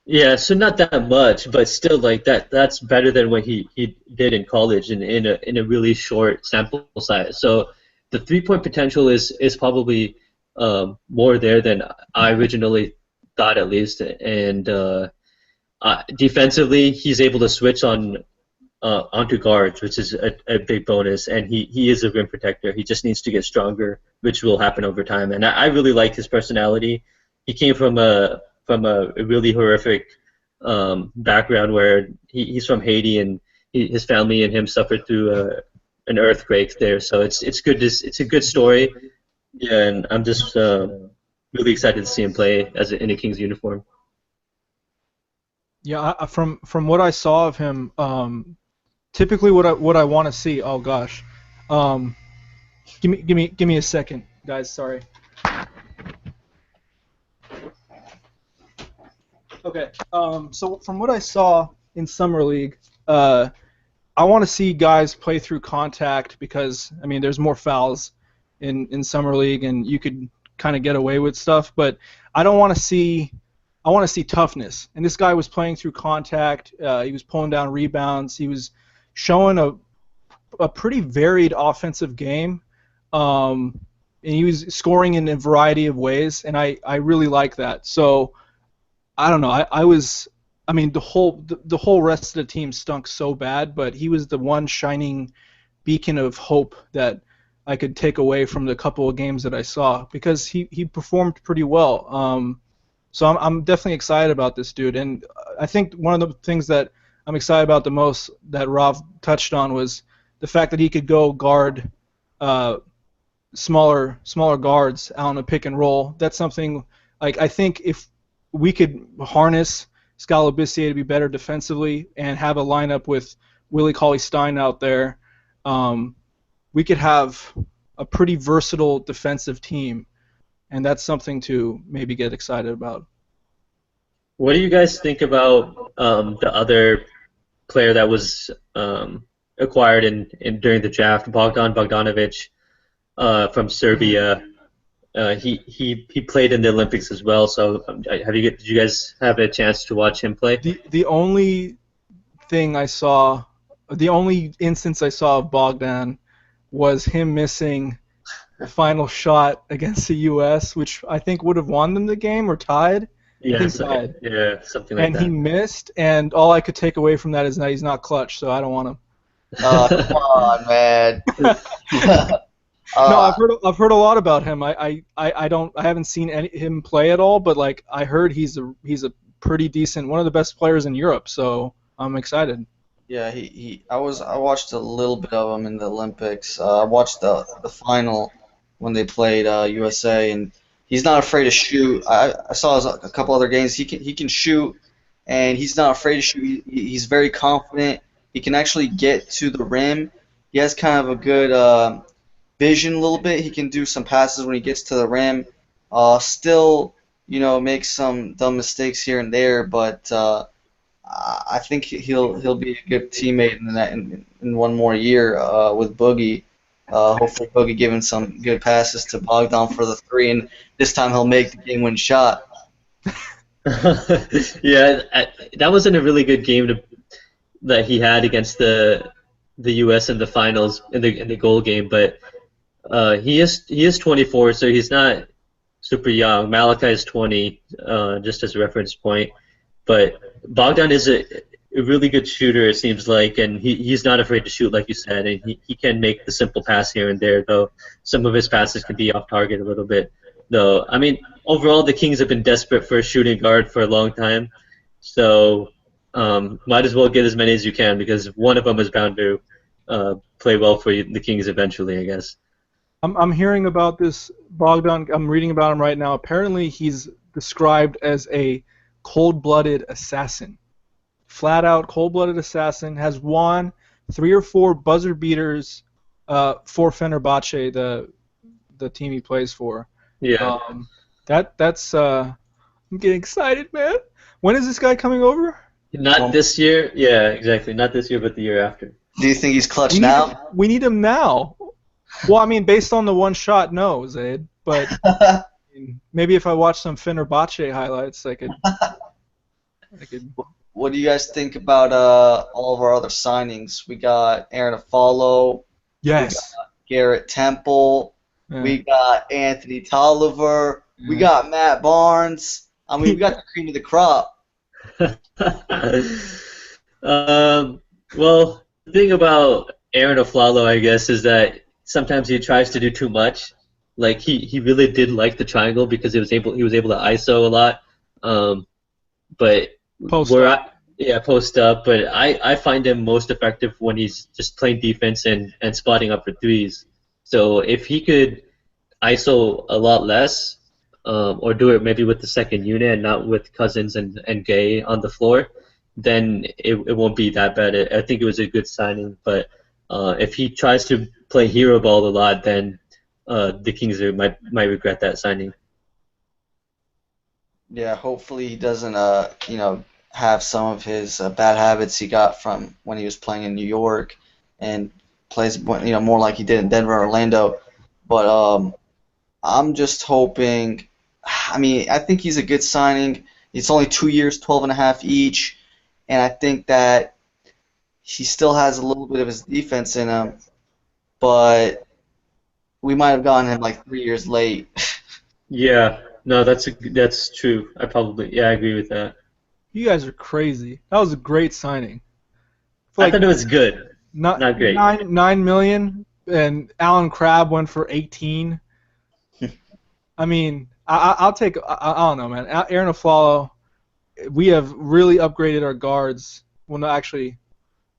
Yeah, so not that much, but still like that's better than what he did in college in a really short sample size. So the 3-point potential is probably more there than I originally thought at least, and defensively he's able to switch onto guards, which is a big bonus, and he is a rim protector. He just needs to get stronger, which will happen over time. And I really like his personality. He came from a really horrific background where he's from Haiti, and his family and him suffered through an earthquake there. So it's good. It's a good story. Yeah, and I'm just really excited to see him play in a Kings uniform. Yeah, from what I saw of him, typically what I want to see. Oh gosh, give me a second, guys. Sorry. Okay. So from what I saw in summer league, I want to see guys play through contact because I mean there's more fouls in summer league and you could kind of get away with stuff, but I don't want to see. I want to see toughness. And this guy was playing through contact. He was pulling down rebounds. He was showing a pretty varied offensive game. And he was scoring in a variety of ways, and I really like that. So I don't know. I mean the whole rest of the team stunk so bad, but he was the one shining beacon of hope that I could take away from the couple of games that I saw because he performed pretty well. So I'm definitely excited about this dude, and I think one of the things that I'm excited about the most that Rav touched on was the fact that he could go guard smaller guards out on a pick and roll. That's something like I think if we could harness Skal Labissière to be better defensively and have a lineup with Willie Cauley-Stein out there, we could have a pretty versatile defensive team. And that's something to maybe get excited about. What do you guys think about the other player that was acquired during the draft, Bogdan Bogdanovic from Serbia? He played in the Olympics as well. So did you guys have a chance to watch him play? The only instance I saw of Bogdan was him missing the final shot against the U.S., which I think would have won them the game or tied. Yeah, tied. Yeah, something like and that. And he missed, and all I could take away from that is that he's not clutch, so I don't want him. Oh, come on, man. No, I've heard a lot about him. I haven't seen him play at all, but like I heard he's a pretty decent, one of the best players in Europe, so I'm excited. Yeah, I watched a little bit of him in the Olympics. I watched the final when they played USA, and he's not afraid to shoot. I saw a couple other games. He can shoot. and he's not afraid to shoot. He's very confident. He can actually get to the rim. He has kind of a good vision a little bit. He can do some passes when he gets to the rim. Still, make some dumb mistakes here and there, but I think he'll be a good teammate in one more year with Boogie. Hopefully, Boogie giving some good passes to Bogdan for the three, and this time he'll make the game-winning shot. Yeah, that wasn't a really good game that he had against the U.S. in the finals in the goal game, but he is 24, so he's not super young. Malachi is 20, just as a reference point. But Bogdan is a really good shooter, it seems like, and he's not afraid to shoot, like you said, and he can make the simple pass here and there, though some of his passes can be off target a little bit. Though, I mean, overall, the Kings have been desperate for a shooting guard for a long time, so might as well get as many as you can, because one of them is bound to play well for the Kings eventually, I guess. I'm hearing about this Bogdan. I'm reading about him right now. Apparently, he's described as a cold-blooded assassin. Flat-out cold-blooded assassin. Has won 3 or 4 buzzer beaters for Fenerbahce, the team he plays for. Yeah. That's I'm getting excited, man. When is this guy coming over? Not this year. Yeah, exactly. Not this year, but the year after. Do you think he's clutch now? We need him now. Well, I mean, based on the one shot, no, Zaid. But maybe if I watch some Fenerbahce highlights, I could. What do you guys think about all of our other signings? We got Aaron Aflalo. Yes. We got Garrett Temple. Yeah. We got Anthony Tolliver. Yeah. We got Matt Barnes. I mean, we got the cream of the crop. Well, the thing about Aaron Aflalo, I guess, is that sometimes he tries to do too much. Like he really did like the triangle because he was able to ISO a lot. But Post up. Post up. But I find him most effective when he's just playing defense and spotting up for threes. So if he could ISO a lot less, or do it maybe with the second unit and not with Cousins and Gay on the floor, then it won't be that bad. I think it was a good signing. But if he tries to play hero ball a lot, then the Kings might regret that signing. Yeah, hopefully he doesn't, have some of his bad habits he got from when he was playing in New York, and plays, more like he did in Denver, Orlando. But I'm just hoping. I mean, I think he's a good signing. It's only 2 years, 12.5 each, and I think that he still has a little bit of his defense in him, but we might have gotten him like 3 years late. Yeah, no, that's true. I agree with that. You guys are crazy. That was a great signing. I thought it was good. Not great. 9 million, and Alan Crabb went for 18. I mean, I'll take. I don't know, man. Aaron Aflalo, we have really upgraded our guards. Well, no, actually,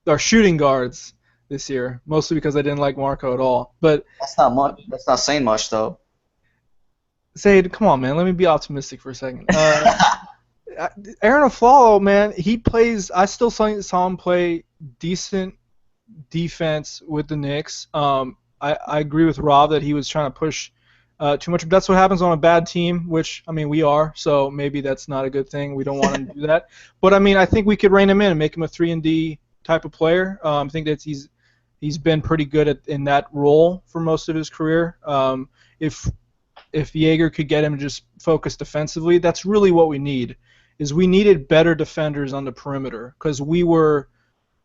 our shooting guards this year, mostly because I didn't like Marco at all. But that's not much. That's not saying much, though. Zaid, come on, man. Let me be optimistic for a second. Aaron Aflalo, man, he plays. I still saw him play decent defense with the Knicks. I agree with Rob that he was trying to push too much. That's what happens on a bad team, which, I mean, we are, so maybe that's not a good thing. We don't want him to do that. But, I mean, I think we could rein him in and make him a 3-and-D type of player. I think that he's been pretty good in that role for most of his career. If Jaeger could get him to just focus defensively, that's really what we need. We needed better defenders on the perimeter because we were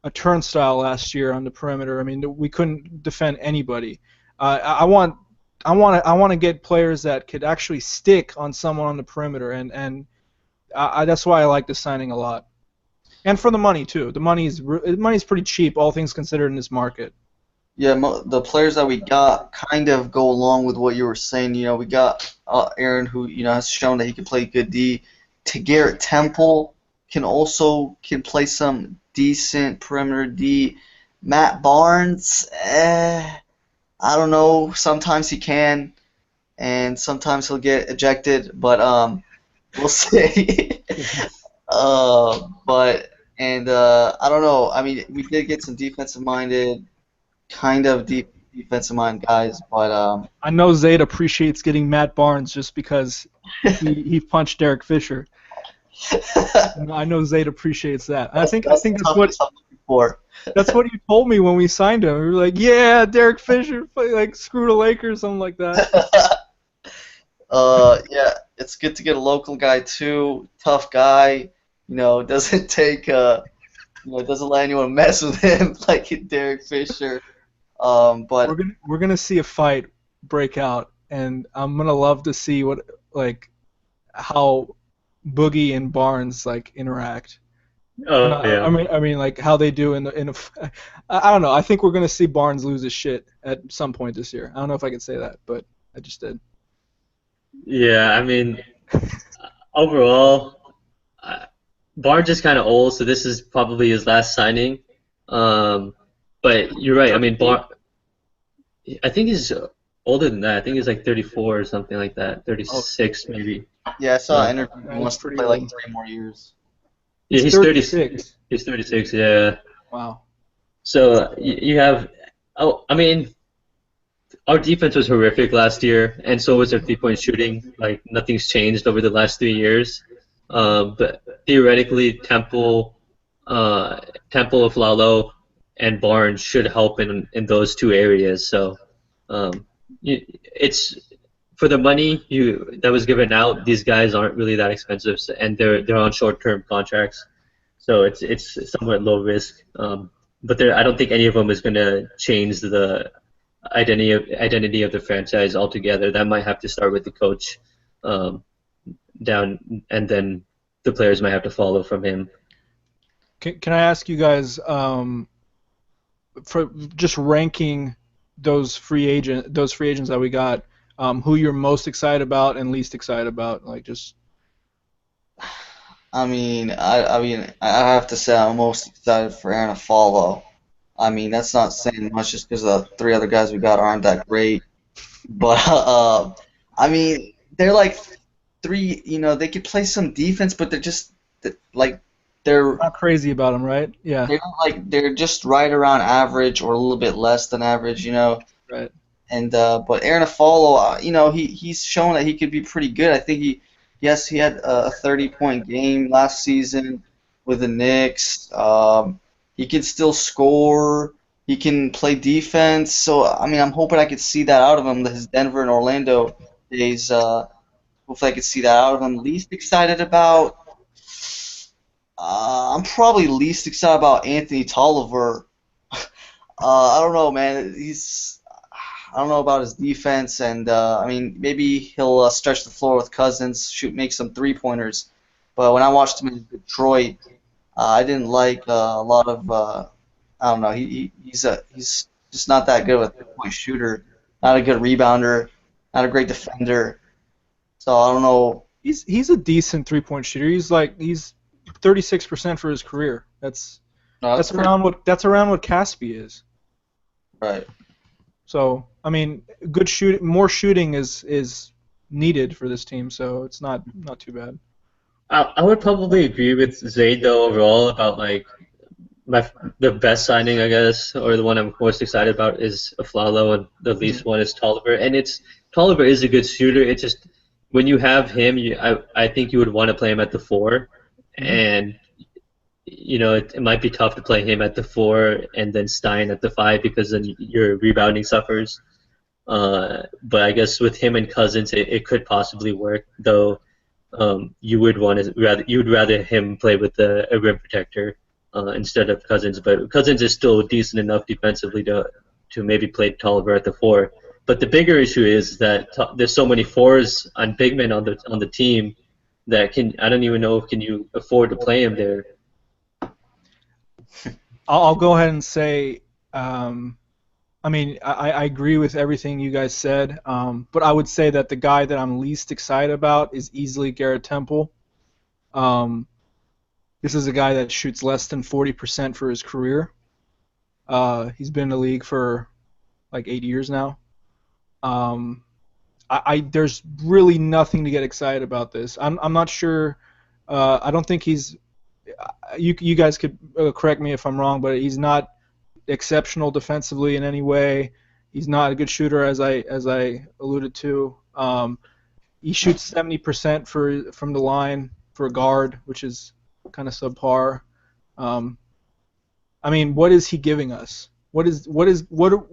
a turnstile last year on the perimeter. I mean, we couldn't defend anybody. I want to get players that could actually stick on someone on the perimeter, and that's why I like this signing a lot. And for the money too. The money's pretty cheap, all things considered, in this market. Yeah, the players that we got kind of go along with what you were saying. We got Aaron, who has shown that he can play good D. Garrett Temple can play some decent perimeter D. Matt Barnes, I don't know. Sometimes he can, and sometimes he'll get ejected. But we'll see. But and I don't know. I mean, we did get some defensive-minded, kind of defensive-minded guys, but I know Zayd appreciates getting Matt Barnes just because he punched Derek Fisher. I know Zayd appreciates that. I think that's that's the what toughness I'm looking for. that's what he told me when we signed him. We were like, yeah, Derek Fisher, like screw the Lakers, something like that. Yeah, it's good to get a local guy too. Tough guy, doesn't take doesn't let anyone mess with him like Derek Fisher. But We're gonna see a fight break out, and I'm gonna love to see how Boogie and Barnes interact. And Oh yeah. I mean like how they do I don't know. I think we're gonna see Barnes lose his shit at some point this year. I don't know if I can say that, but I just did. Yeah, I mean, overall, uh, Barnes is kind of old, so this is probably his last signing. Um, but you're right. I mean, I think he's older than that. I think he's like 34 or something like that. 36 maybe. yeah, I saw an Uh, interview. He That's wants to pretty play like old. 3 more years. yeah, He's he's 36. 36. He's 36. Yeah. Wow. So you have. Oh, I mean, our defense was horrific last year, and so was our three-point shooting. Like nothing's changed over the last 3 years. But theoretically, Temple, Aflalo, and Barnes should help in those two areas. So it's for the money that was given out. These guys aren't really that expensive, and they're on short-term contracts. So it's somewhat low risk. But I don't think any of them is going to change the identity of the franchise altogether. That might have to start with the coach down, and then the players might have to follow from him. Can I ask you guys for just ranking those free agents that we got, who you're most excited about and least excited about, like just I have to say I'm most excited for Aaron Aflalo. I mean, that's not saying much just because the 3 other guys we got aren't that great. But I mean, they're like three. They could play some defense, but they're just like they're not crazy about them, right? Yeah. they're just right around average or a little bit less than average. Right. And but Aaron Aflalo, he's shown that he could be pretty good. I think he had a 30-point game last season with the Knicks. He can still score. He can play defense. So I mean, I'm hoping I could see that out of him. His Denver and Orlando days. Hopefully, I could see that out of him. Least excited about. I'm probably least excited about Anthony Tolliver. I don't know, man. I don't know about his defense, and I mean, maybe he'll stretch the floor with Cousins, make some 3-pointers. But when I watched him in Detroit, I didn't like a lot of. I don't know. He's just not that good of a 3-point shooter. Not a good rebounder. Not a great defender. So I don't know. He's a decent 3-point shooter. He's 36% for his career. That's around what Caspi is. Right. So I mean, more shooting is needed for this team. So it's not too bad. I would probably agree with Zayd though overall about like the best signing, I guess, or the one I'm most excited about is Aflalo, and the least one is Tolliver. And Tolliver is a good shooter. It's just when you have him, I think you would want to play him at the 4, and it might be tough to play him at the 4 and then Stein at the 5 because then your rebounding suffers. But I guess with him and Cousins, it could possibly work, though. You would rather him play with a rim protector instead of Cousins, but Cousins is still decent enough defensively to maybe play Tolliver at the 4. But the bigger issue is that there's so many 4s on big men on the team that I don't even know if can you afford to play him there. I'll go ahead and say, I mean, I agree with everything you guys said, but I would say that the guy that I'm least excited about is easily Garrett Temple. This is a guy that shoots less than 40% for his career. He's been in the league for like 8 years now. There's really nothing to get excited about this. I'm not sure I don't think he's. You guys could correct me if I'm wrong, but he's not exceptional defensively in any way. He's not a good shooter, as I alluded to. He shoots 70% from the line for a guard, which is kind of subpar. I mean, what is he giving us?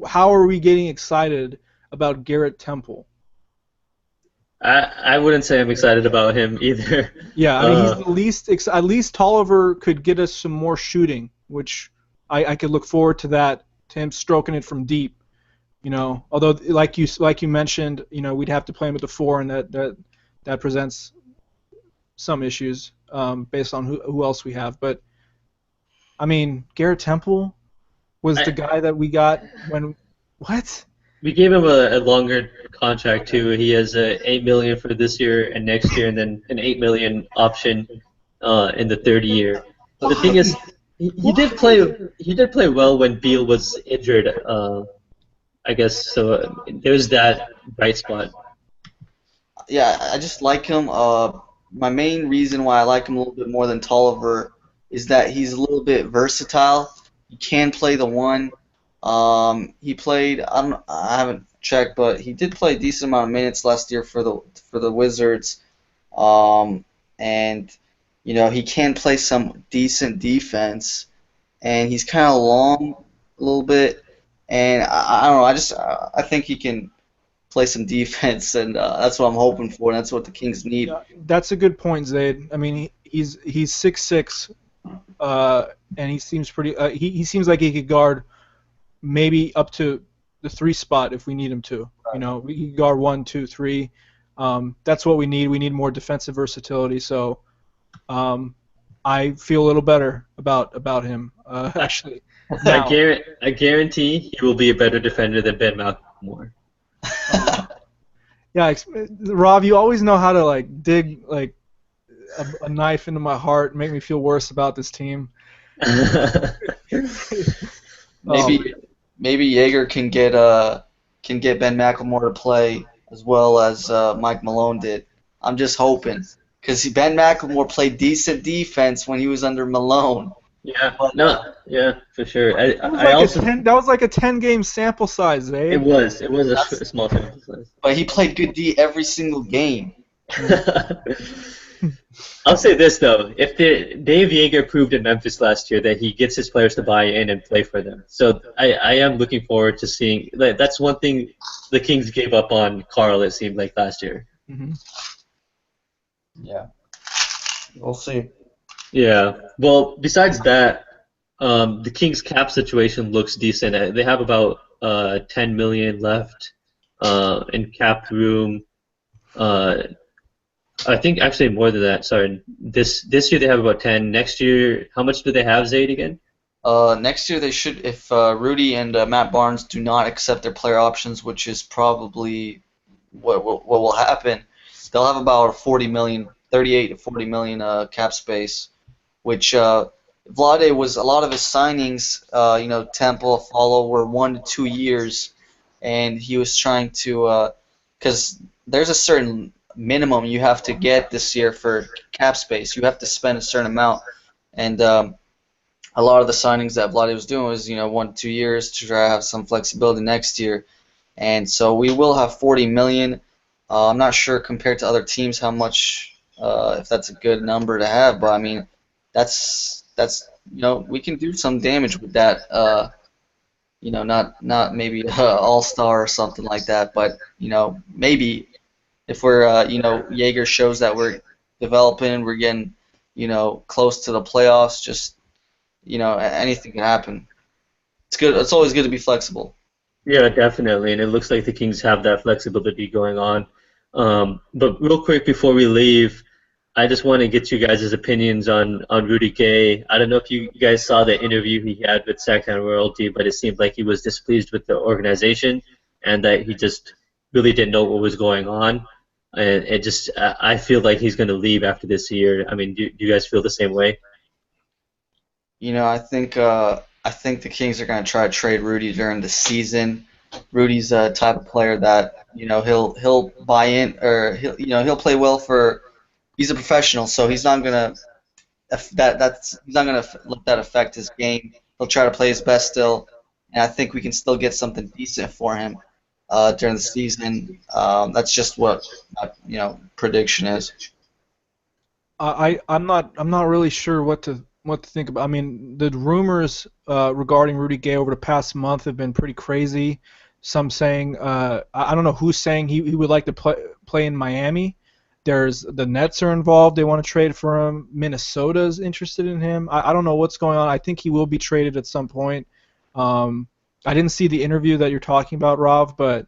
How are we getting excited about Garrett Temple? I wouldn't say I'm excited about him either. Yeah, I mean, he's the least. At least Tolliver could get us some more shooting, which I could look forward to that. To him stroking it from deep, Although, like you mentioned, we'd have to play him at the 4, and that presents some issues based on who else we have. But I mean, Garrett Temple was the guy that we got when what? We gave him a longer contract too. He has $8 million for this year and next year, and then an $8 million option in the third year. But the thing is, he did play well when Beal was injured. I guess so. There's that bright spot. Yeah, I just like him. My main reason why I like him a little bit more than Tolliver is that he's a little bit versatile. He can play the 1. He played. I haven't checked, but he did play a decent amount of minutes last year for the Wizards. And he can play some decent defense, and he's kind of long a little bit. And I don't know. I think he can play some defense, and that's what I'm hoping for, and that's what the Kings need. Yeah, that's a good point, Zaid. I mean, he's 6'6", and he seems pretty. He seems like he could guard maybe up to the 3 spot if we need him to. Right. We can guard 1, 2, 3. That's what we need. We need more defensive versatility. So, I feel a little better about him actually. Now, I guarantee he will be a better defender than Ben McLemore. Yeah, Rob, you always know how to dig a knife into my heart and make me feel worse about this team. Maybe Jaeger can get Ben McLemore to play as well as Mike Malone did. I'm just hoping, because Ben McLemore played decent defense when he was under Malone. Yeah, for sure. That was like a 10-game sample size, eh? It was a small sample size. But he played good D every single game. I'll say this though: if Dave Jaeger proved in Memphis last year that he gets his players to buy in and play for them, so I am looking forward to seeing. That's one thing the Kings gave up on Karl. It seemed like last year. Mm-hmm. Yeah, we'll see. Yeah. Well, besides that, the Kings' cap situation looks decent. They have about $10 million left in cap room. I think actually more than that. Sorry. This year they have about 10. Next year, how much do they have, Zaid, again? Next year they should, if Rudy and Matt Barnes do not accept their player options, which is probably what will happen, they'll have about 38 to 40 million cap space, which Vlade was a lot of his signings. Temple, Follow were 1 to 2 years, and he was trying to, because there's a certain minimum you have to get this year for cap space. You have to spend a certain amount, and a lot of the signings that Vlade was doing was 1 to 2 years to try to have some flexibility next year, and so we will have 40 million. I'm not sure compared to other teams how much, if that's a good number to have, but I mean that's we can do some damage with that. Not maybe all-star or something like that, but maybe. If we're, Jaeger shows that we're developing, we're getting, close to the playoffs, just, anything can happen. It's good. It's always good to be flexible. Yeah, definitely, and it looks like the Kings have that flexibility going on. But real quick before we leave, I just want to get you guys' opinions on Rudy Gay. I don't know if you guys saw the interview he had with Sacktown Royalty, but it seemed like he was displeased with the organization and that he just really didn't know what was going on. And I feel like he's going to leave after this year. I mean, do you guys feel the same way? I think the Kings are going to try to trade Rudy during the season. Rudy's a type of player that he'll buy in, or he'll play well for he's a professional, so he's not gonna he's not gonna let that affect his game. He'll try to play his best still, and I think we can still get something decent for him during the season. That's just what my prediction is. I'm not really sure what to think about. I mean, the rumors regarding Rudy Gay over the past month have been pretty crazy. Some saying I don't know who's saying he would like to play in Miami. There's the Nets are involved. They want to trade for him. Minnesota's interested in him. I don't know what's going on. I think he will be traded at some point. I didn't see the interview that you're talking about, Rob, but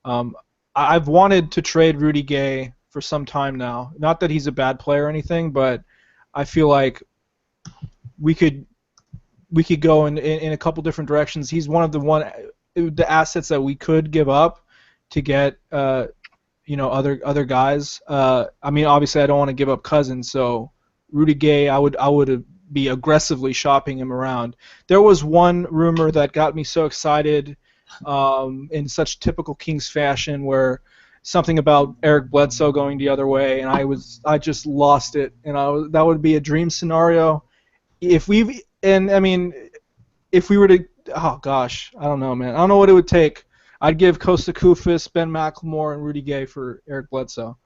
I've wanted to trade Rudy Gay for some time now. Not that he's a bad player or anything, but I feel like we could go in a couple different directions. He's one of the assets that we could give up to get other guys. I mean, obviously, I don't want to give up Cousins, so Rudy Gay, I would be aggressively shopping him around. There was one rumor that got me so excited, in such typical Kings fashion, where something about Eric Bledsoe going the other way, and I just lost it, and that would be a dream scenario. If we were to, oh gosh, I don't know, man. I don't know what it would take. I'd give Kosta Koufis, Ben McLemore, and Rudy Gay for Eric Bledsoe.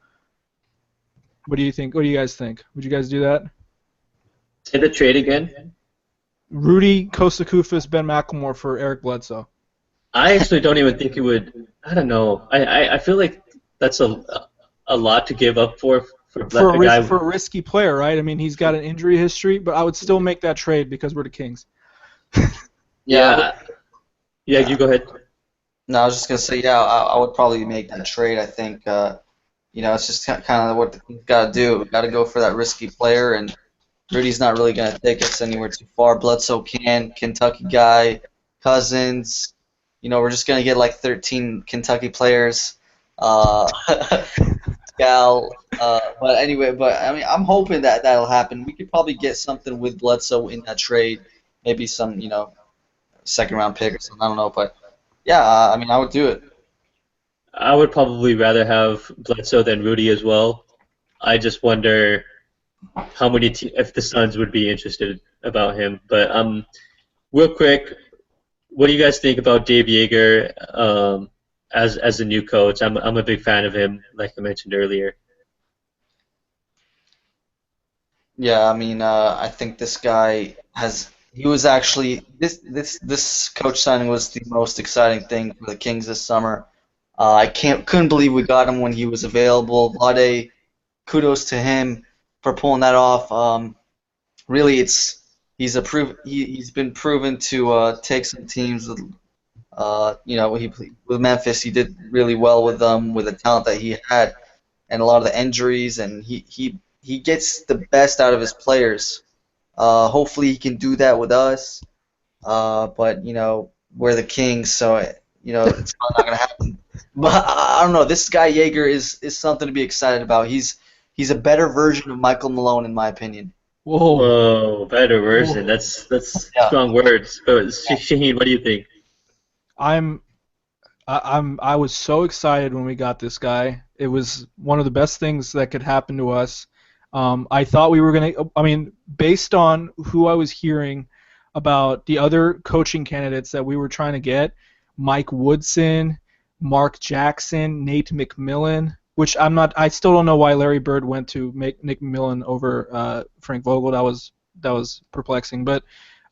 What do you think? What do you guys think? Would you guys do that? Say the trade again. Rudy, Kosta Koufis, Ben McLemore for Eric Bledsoe. I actually don't even think it would. I don't know. I feel like that's a lot to give up for a guy. For a risky player, right? I mean, he's got an injury history, but I would still make that trade because we're the Kings. Yeah, you go ahead. No, I was just gonna say, I would probably make that trade. I think, it's just kind of what the Kings gotta do. We gotta go for that risky player, and Rudy's not really gonna take us anywhere too far. Bledsoe can, Kentucky guy, Cousins. We're just gonna get like 13 Kentucky players. Gal, but anyway, I mean, I'm hoping that'll happen. We could probably get something with Bledsoe in that trade, maybe some, second round pick or something. I don't know, but yeah, I mean, I would do it. I would probably rather have Bledsoe than Rudy as well. I just wonder how many if the Suns would be interested about him. But real quick, what do you guys think about Dave Joerger as a new coach? I'm a big fan of him, like I mentioned earlier. Yeah, I mean, I think this guy he was actually this coach signing was the most exciting thing for the Kings this summer. I couldn't believe we got him when he was available. Vlade, kudos to him for pulling that off. Really, he's been proven to take some teams with with Memphis. He did really well with them with the talent that he had and a lot of the injuries, and he gets the best out of his players. Hopefully he can do that with us. But we're the Kings, so it's not going to happen. But I don't know. This guy Joerger is something to be excited about. He's a better version of Michael Malone, in my opinion. Whoa, better version. Whoa. That's strong words. But Shaheen, what do you think? I was so excited when we got this guy. It was one of the best things that could happen to us. I thought we were going to, I mean, based on who I was hearing about the other coaching candidates that we were trying to get, Mike Woodson, Mark Jackson, Nate McMillan, which I still don't know why Larry Bird went to make Nick McMillan over Frank Vogel. That was perplexing. But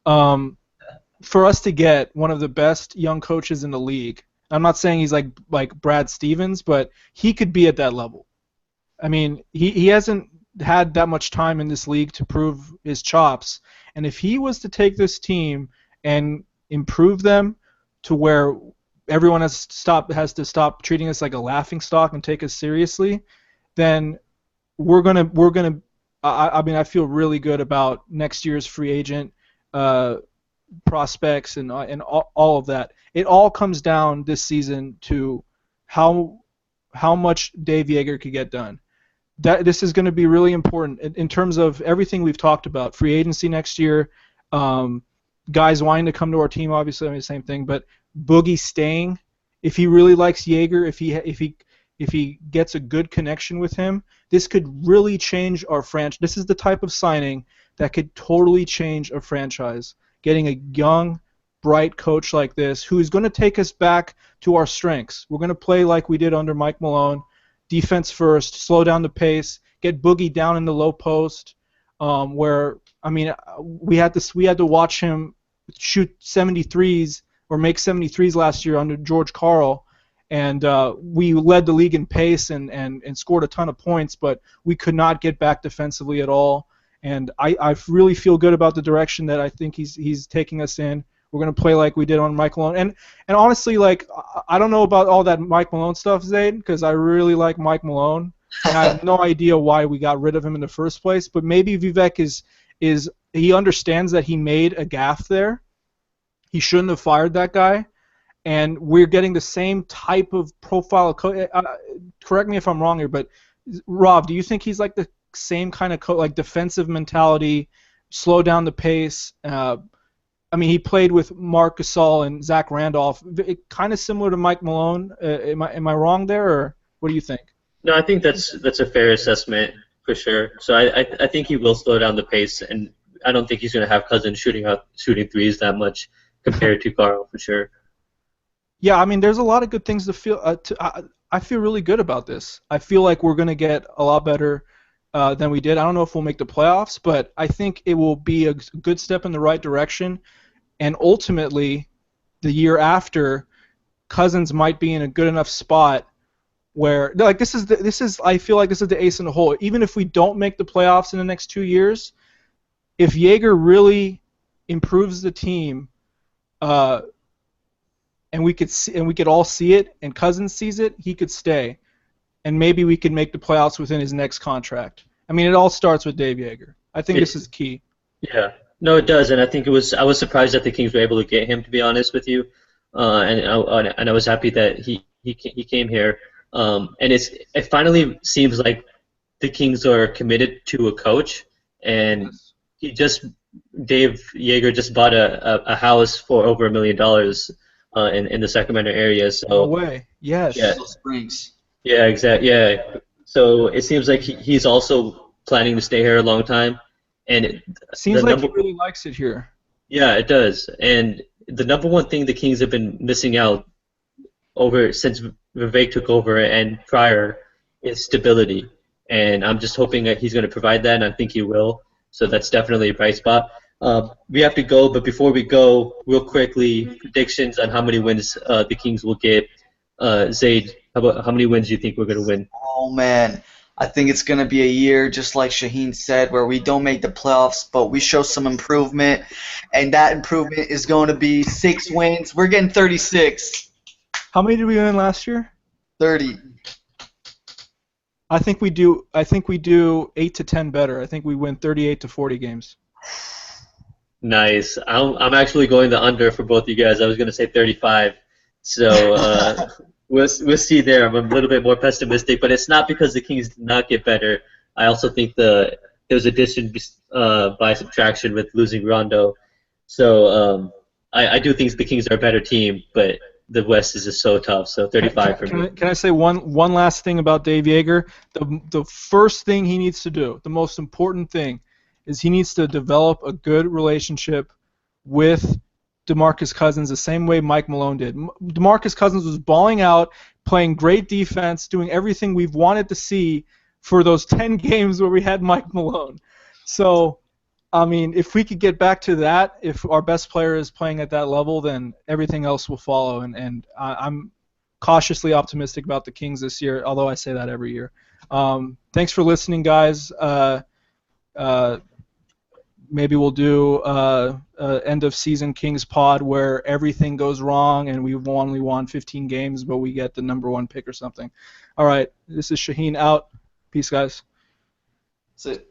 for us to get one of the best young coaches in the league, I'm not saying he's like Brad Stevens, but he could be at that level. I mean, he hasn't had that much time in this league to prove his chops, and if he was to take this team and improve them to where everyone has to stop treating us like a laughing stock and take us seriously, then we're gonna. I mean, I feel really good about next year's free agent prospects and all of that. It all comes down this season to how much Dave Joerger could get done. This is going to be really important in terms of everything we've talked about. Free agency next year, guys wanting to come to our team, obviously, I mean, the same thing. But Boogie staying, if he really likes Joerger, if he if he gets a good connection with him, this could really change our franchise. This is the type of signing that could totally change a franchise. Getting a young, bright coach like this who is going to take us back to our strengths. We're going to play like we did under Mike Malone, defense first, slow down the pace, get Boogie down in the low post, where, I mean, we had to watch him shoot 73s or make 73s last year under George Karl, and we led the league in pace and scored a ton of points, but we could not get back defensively at all. And I really feel good about the direction that I think he's taking us in. We're going to play like we did on Mike Malone. And honestly, like, I don't know about all that Mike Malone stuff, Zayd, because I really like Mike Malone. And I have no idea why we got rid of him in the first place. But maybe Vivek is he understands that he made a gaffe there. He shouldn't have fired that guy. And we're getting the same type of profile. Correct me if I'm wrong here, but Rob, do you think he's like the same kind of like defensive mentality, slow down the pace? I mean, he played with Marc Gasol and Zach Randolph, kind of similar to Mike Malone. Am I wrong there, or what do you think? No, I think that's a fair assessment for sure. So I think he will slow down the pace, and I don't think he's going to have Cousins shooting threes that much compared to Karl for sure. Yeah, I mean, there's a lot of good things to feel. I feel really good about this. I feel like we're going to get a lot better than we did. I don't know if we'll make the playoffs, but I think it will be a good step in the right direction. And ultimately, the year after, Cousins might be in a good enough spot where, like, this is I feel like this is the ace in the hole. Even if we don't make the playoffs in the next 2 years, if Joerger really improves the team, and we could all see it, and Cousins sees it, he could stay, and maybe we could make the playoffs within his next contract. I mean, it all starts with Dave Joerger. I think this is key. Yeah. No, it does, and I think I was surprised that the Kings were able to get him, to be honest with you, and I was happy that he came here, and it finally seems like the Kings are committed to a coach, and Dave Joerger just bought a house for over $1 million in the Sacramento area. So no way. Yes. Yeah. Springs. Yeah, exactly. Yeah. So it seems like he's also planning to stay here a long time. And it seems like he really likes it here. Yeah, it does. And the number one thing the Kings have been missing out since Vivek took over and prior is stability. And I'm just hoping that he's going to provide that, and I think he will. So that's definitely a bright spot. We have to go, but before we go, real quickly, predictions on how many wins the Kings will get. Zayd, how many wins do you think we're going to win? Oh, man. I think it's going to be a year, just like Shaheen said, where we don't make the playoffs, but we show some improvement, and that improvement is going to be 6 wins. We're getting 36. How many did we win last year? 30. I think we do 8 to 10 better. I think we win 38 to 40 games. Nice. I'm actually going the under for both you guys. I was going to say 35. So we'll see there. I'm a little bit more pessimistic, but it's not because the Kings did not get better. I also think there's addition by subtraction with losing Rondo. So I do think the Kings are a better team, but the West is just so tough. So 35 for me. Can I say one last thing about Dave Joerger? The first thing he needs to do, the most important thing, is he needs to develop a good relationship with DeMarcus Cousins the same way Mike Malone did. DeMarcus Cousins was balling out, playing great defense, doing everything we've wanted to see for those 10 games where we had Mike Malone. So, I mean, if we could get back to that, if our best player is playing at that level, then everything else will follow. And I'm cautiously optimistic about the Kings this year, although I say that every year. Thanks for listening, guys. Maybe we'll do end of season Kings pod where everything goes wrong and we've only won 15 games, but we get the number 1 pick or something. All right, this is Shaheen out. Peace, guys. That's it.